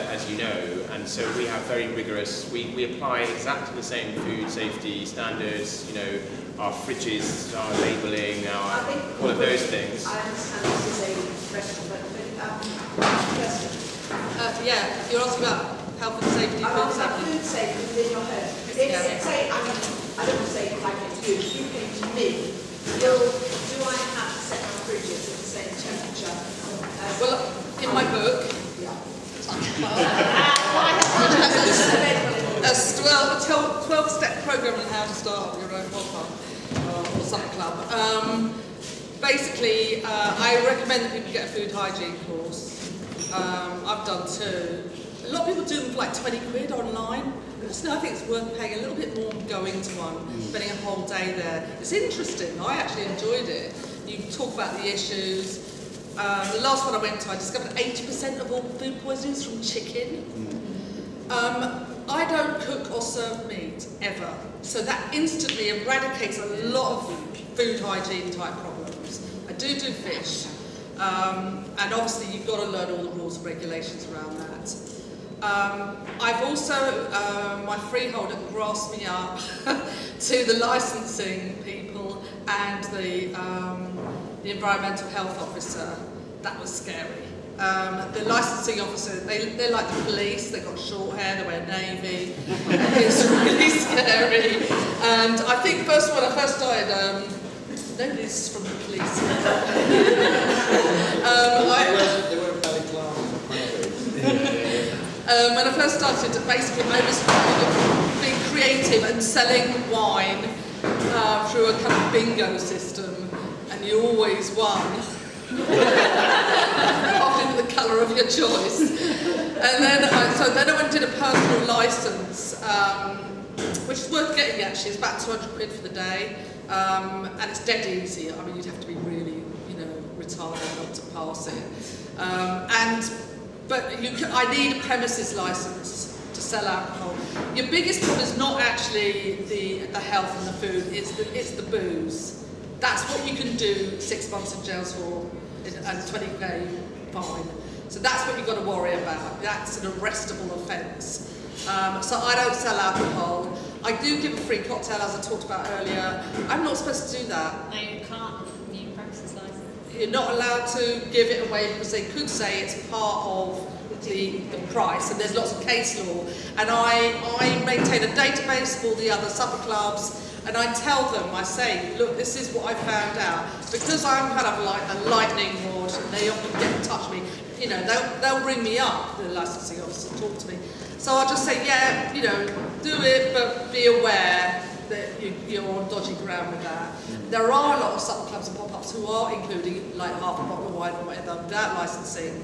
as you know, and so we have very rigorous, we apply exactly the same food safety standards, our fridges, our labelling, all of those things. I understand this is a restaurant, but yeah, you're asking about health and safety, food safety within your home. Say, I don't want to say if I came to you, if you came to me, do I have to set my fridges at the same temperature? Well, in my book, a 12-step program on how to start your own pot pub or supper club. Basically, I recommend that people get a food hygiene course. I've done 2. A lot of people do them for like 20 quid online. I think it's worth paying a little bit more and going to one, spending a whole day there. It's interesting. I actually enjoyed it. You talk about the issues. The last one I went to, I discovered 80% of all food poisoning is from chicken. I don't cook or serve meat, ever. So that instantly eradicates a lot of food hygiene type problems. I do fish. And obviously you've got to learn all the rules and regulations around that. I've also, my freeholder grasped me up to the licensing people and the environmental health officer. That was scary. The licensing officer, they're like the police, they've got short hair, they wear navy. It's really scary. And I think when I first started, nobody's from the police. They were belly clowns. When I first started, basically I was being creative and selling wine through a kind of bingo system, and you always won. Often with the colour of your choice. And then, then I went and did a personal licence, which is worth getting actually. It's about 200 quid for the day, and it's dead easy. I mean, you'd have to be really, retarded not to pass it. But I need a premises licence to sell alcohol. Your biggest problem is not actually the health and the food, it's the booze. That's what you can do 6 months in jail for and 20k fine. So that's what you've got to worry about. That's an arrestable offence. So I don't sell alcohol. I do give a free cocktail, as I talked about earlier. I'm not supposed to do that. No, you can't. New premises licence. You're not allowed to give it away because they could say it's part of the price, and there's lots of case law. And I maintain a database of all the other supper clubs, and I tell them, I say, look, this is what I found out. Because I'm kind of like a lightning rod, and they often get in touch with me, they'll ring me up, the licensing officer, talk to me. So I'll just say, yeah, do it, but be aware that you're on dodgy ground with that. There are a lot of supper clubs and pop-ups who are including like half a bottle of wine or whatever without licensing.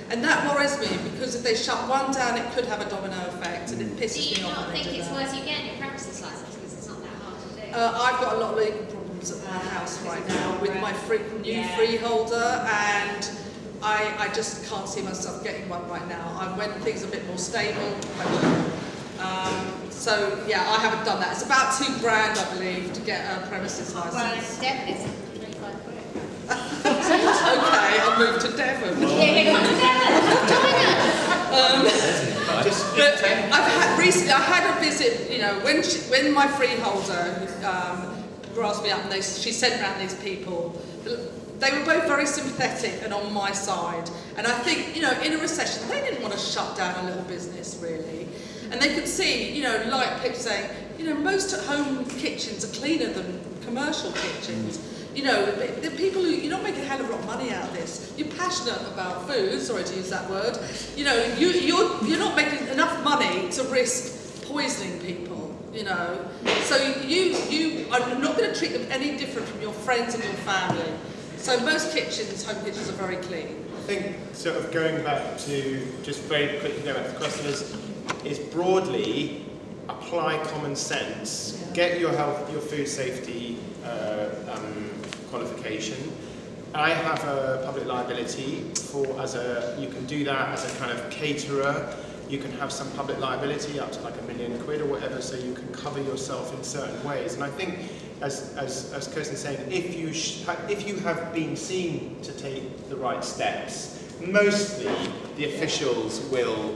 And that worries me, because if they shut one down, it could have a domino effect, and it pisses me off. Do you not think it's worth you getting a premises licence, because it's not that hard to do? I've got a lot of legal problems at my house right now with my new freeholder, and I just can't see myself getting one right now. When things are a bit more stable, I will. So yeah, I haven't done that. It's about £2 grand, I believe, to get a premises Well, license. it's definitely 25 quid. Okay, I'll move to Devon. Yeah, come to Devon. Join us. But recently I had a visit. You know, when my freeholder grasped me up and she sent round these people. They were both very sympathetic and on my side. And I think, you know, in a recession, they didn't want to shut down a little business, really. And they could see, you know, like Pip saying, you know, most at-home kitchens are cleaner than commercial kitchens. You know, the people who, you're not making a hell of a lot of money out of this. You're passionate about food, sorry to use that word. You know, you're not making enough money to risk poisoning people, you know. So you are not going to treat them any different from your friends and your family. So most kitchens, home kitchens, are very clean. I think sort of going back to, just very quickly going back to the question is broadly apply common sense, get your health, your food safety qualification. I have a public liability you can do that as a kind of caterer. You can have some public liability up to like £1 million or whatever, so you can cover yourself in certain ways. And I think, as Kirsten's saying, if you have been seen to take the right steps, mostly the officials will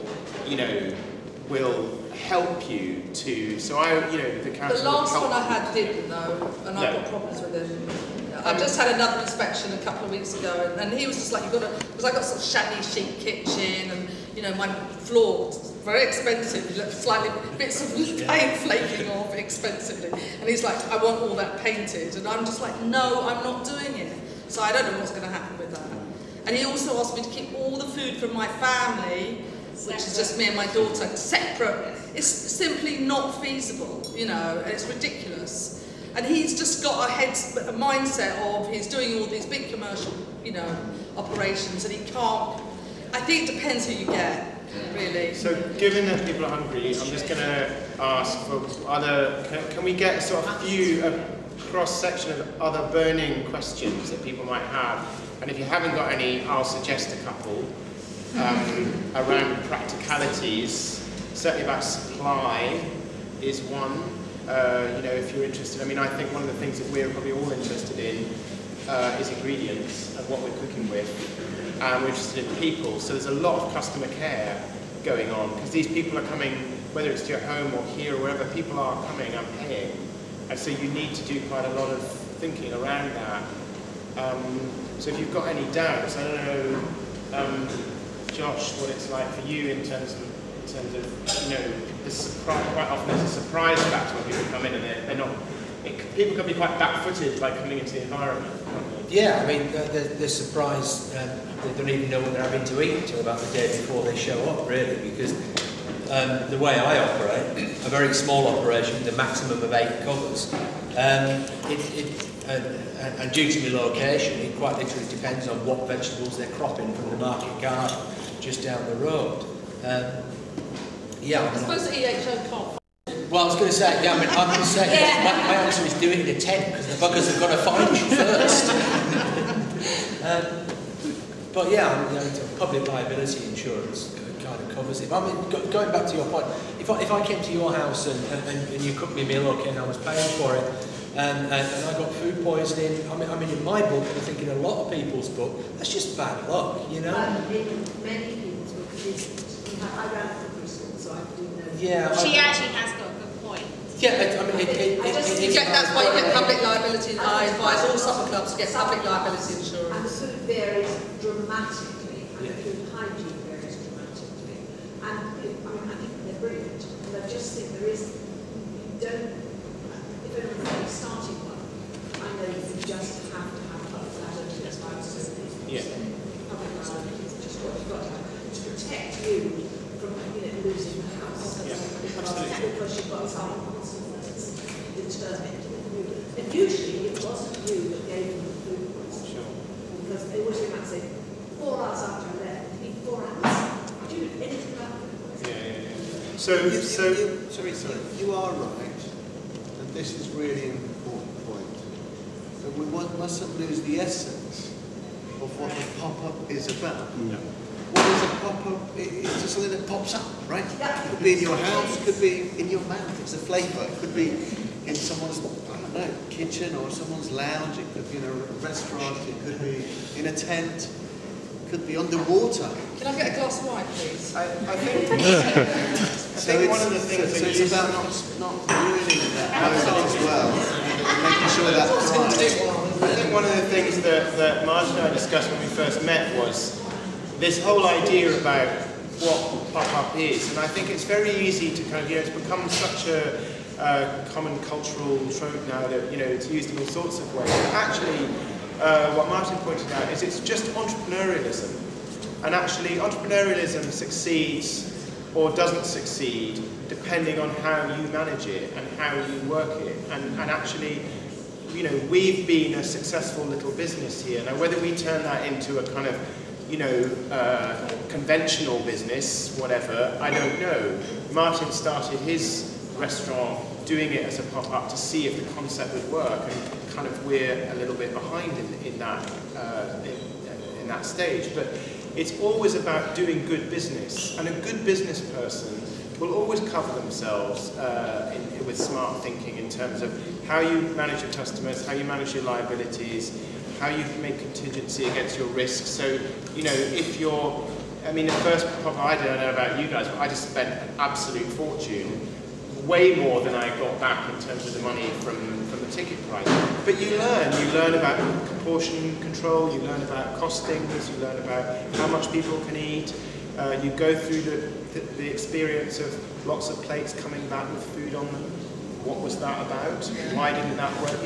help you to. So the council. The last one I had didn't though, and I've got problems with him. I just had another inspection a couple of weeks ago, and he was just like, because I got some shaggy chic kitchen, and you know my floor very expensive, slightly bits of paint flaking off expensively, and he's like, I want all that painted, and I'm just like, no, I'm not doing it. So I don't know what's going to happen with that. And he also asked me to keep all the food from my family, which is just me and my daughter, separate. It's simply not feasible, you know, and it's ridiculous. And he's just got a mindset of he's doing all these big commercial, you know, operations, and he can't. I think it depends who you get, really. So, given that people are hungry, I'm just going to ask for other. Can we get a cross section of other burning questions that people might have? And if you haven't got any, I'll suggest a couple around practicalities. Certainly about supply is one. You know, if you're interested, I mean, I think one of the things that we're probably all interested in is ingredients and what we're cooking with. We're interested in people, so there's a lot of customer care going on, because these people are coming, whether it's to your home or here or wherever, people are coming and paying. And so you need to do quite a lot of thinking around that. So if you've got any doubts, I don't know, Josh, what it's like for you in terms of, you know, quite often there's a surprise factor when people come in and they're not. People can be quite back-footed by coming into the environment. Yeah, I mean, they're surprised. They don't even know what they're having to eat until about the day before they show up, really, because the way I operate, a very small operation, the maximum of 8 covers, and due to my location, it quite literally depends on what vegetables they're cropping from the market garden just down the road. Yeah, I suppose the EHO can't. Well, I was going to say, yeah, I mean, I'm going to say, my answer is do it in a tent, because the buggers have got to find you first. But yeah, you know, public liability insurance kind of covers it. I mean, going back to your point, if I came to your house and you cooked me a meal, okay, and I was paying for it, and I got food poisoning, I mean, in my book, and I think in a lot of people's book, that's just bad luck, you know? In many people's book, I ran a cookery school, so I do know. Yeah. She actually has got a good point. Yeah, I mean, that's why you get public liability. I advise all supperclubs to get public liability insurance. And the food varies dramatically, and the food hygiene varies dramatically. And I mean, I think they're brilliant, and I just think there is, you don't, if anyone is starting one, I know you just have to have public liability as far as public liability is just what you've got to have to protect you from, you know, losing the house. Yeah, Because you've got some consequences determined. And usually it wasn't you that gave them the food poisoning. Sure. Because they always came out and say, 4 hours after I left, I think 4 hours. Do you know anything about food poisoning? Yeah. Sorry. You are right, and this is really an important point. That we mustn't lose the essence of what the pop-up is about. No. What there's a pop-up, it's just something that pops up, right? It could be in your house, it could be in your mouth, it's a flavour. It could be in someone's, I don't know, kitchen or someone's lounge, it could be in a restaurant, it could be in a tent, it could be underwater. Can I get a glass of wine, please? I think one of the things so it's about not ruining that moment as well, and making sure that thrives. I think one of the things that Marge and I discussed when we first met was this whole idea about what pop-up is, and I think it's very easy to kind of, it's become such a common cultural trope now that, it's used in all sorts of ways. But actually, what Martin pointed out is it's just entrepreneurialism. And actually, entrepreneurialism succeeds or doesn't succeed depending on how you manage it and how you work it. And actually, we've been a successful little business here. Now, whether we turn that into a kind of, conventional business, whatever, I don't know. Martin started his restaurant doing it as a pop-up to see if the concept would work, and kind of we're a little bit behind in that stage. But it's always about doing good business, and a good business person will always cover themselves with smart thinking in terms of how you manage your customers, how you manage your liabilities, how you make contingency against your risks. So, if you're, the first pop-up, I don't know about you guys, but I just spent an absolute fortune, way more than I got back in terms of the money from the ticket price. But you learn about proportion control, you learn about costings, you learn about how much people can eat, you go through the experience of lots of plates coming back with food on them. What was that about? Why didn't that work?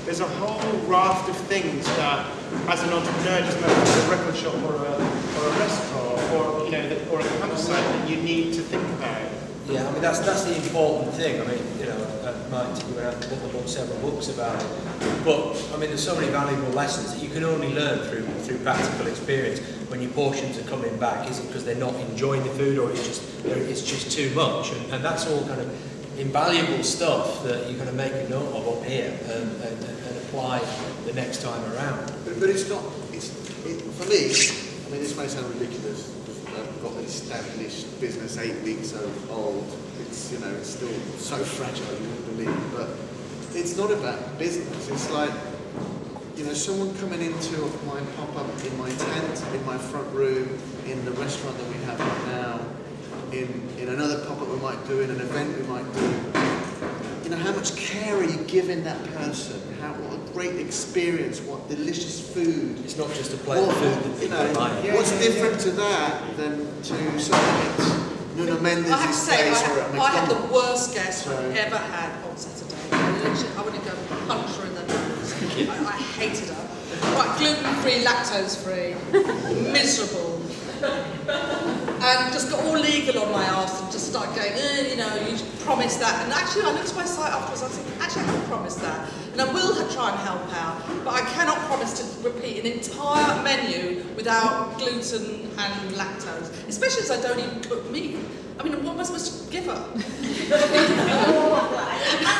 There's a whole raft of things that, as an entrepreneur, doesn't matter if it's a record shop or a restaurant or a campsite, that you need to think about. Yeah, that's the important thing. Mike, you went out and bought several books about it. But there's so many valuable lessons that you can only learn through practical experience. When your portions are coming back, is it because they're not enjoying the food, or it's just too much? And that's all kind of invaluable stuff that you're going to make a note of up here and apply the next time around. But it's not. For me, this may sound ridiculous. I've got an established business 8 weeks old. It's it's still so fragile, you wouldn't believe it. But it's not about business. It's like someone coming into my pop-up in my tent, in my front room, in the restaurant that we have right now, in another pop-up we might do, in an event we might do. How much care are you giving that person? What a great experience, what delicious food. It's not just a plate of food that what's different to that than to something that's Nuno Mendes' I have to say, I had the McDonald's. worst guest I've ever had on Saturday. I want to go punch her in the nose. I hated her. Right, gluten-free, lactose-free, miserable. And just got all legal on my arse and just started going, you promised that. And actually, I looked at my site afterwards, I was thinking, actually, I haven't promised that. And I will try and help out, but I cannot promise to repeat an entire menu without gluten and lactose, especially as I don't even cook meat. What am I supposed to give her?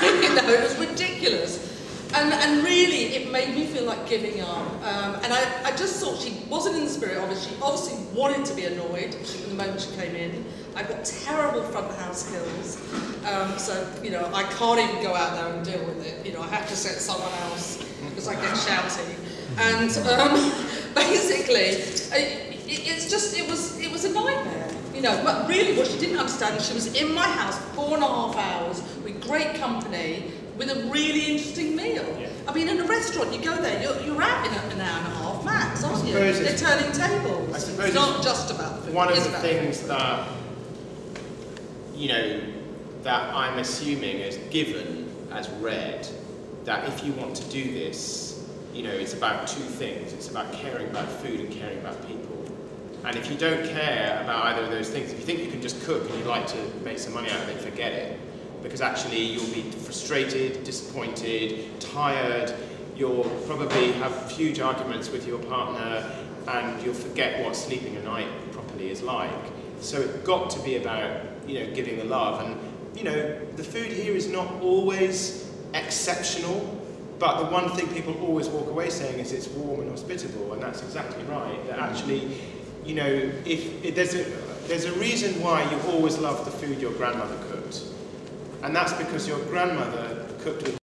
It was ridiculous. And really, it made me feel like giving up. And I just thought she wasn't in the spirit of it. She obviously wanted to be annoyed from the moment she came in. I've got terrible front of house skills. So, I can't even go out there and deal with it. I have to set someone else because I get shouty. And basically, it was a nightmare. But really what she didn't understand, she was in my house for 4.5 hours with great company, with a really interesting meal. Yeah. In a restaurant, you go there, you're out in an hour and a half max, aren't you? They're turning tables. It's not just about food. One of the things that, that I'm assuming is given as read, that if you want to do this, it's about two things. It's about caring about food and caring about people. And if you don't care about either of those things, if you think you can just cook and you'd like to make some money out of it, forget it. Because actually you'll be frustrated, disappointed, tired, you'll probably have huge arguments with your partner, and you'll forget what sleeping a night properly is like. So it's got to be about, giving the love. And, the food here is not always exceptional, but the one thing people always walk away saying is it's warm and hospitable, and that's exactly right. That actually, you know, there's a reason why you always loved the food your grandmother cooked. And that's because your grandmother cooked with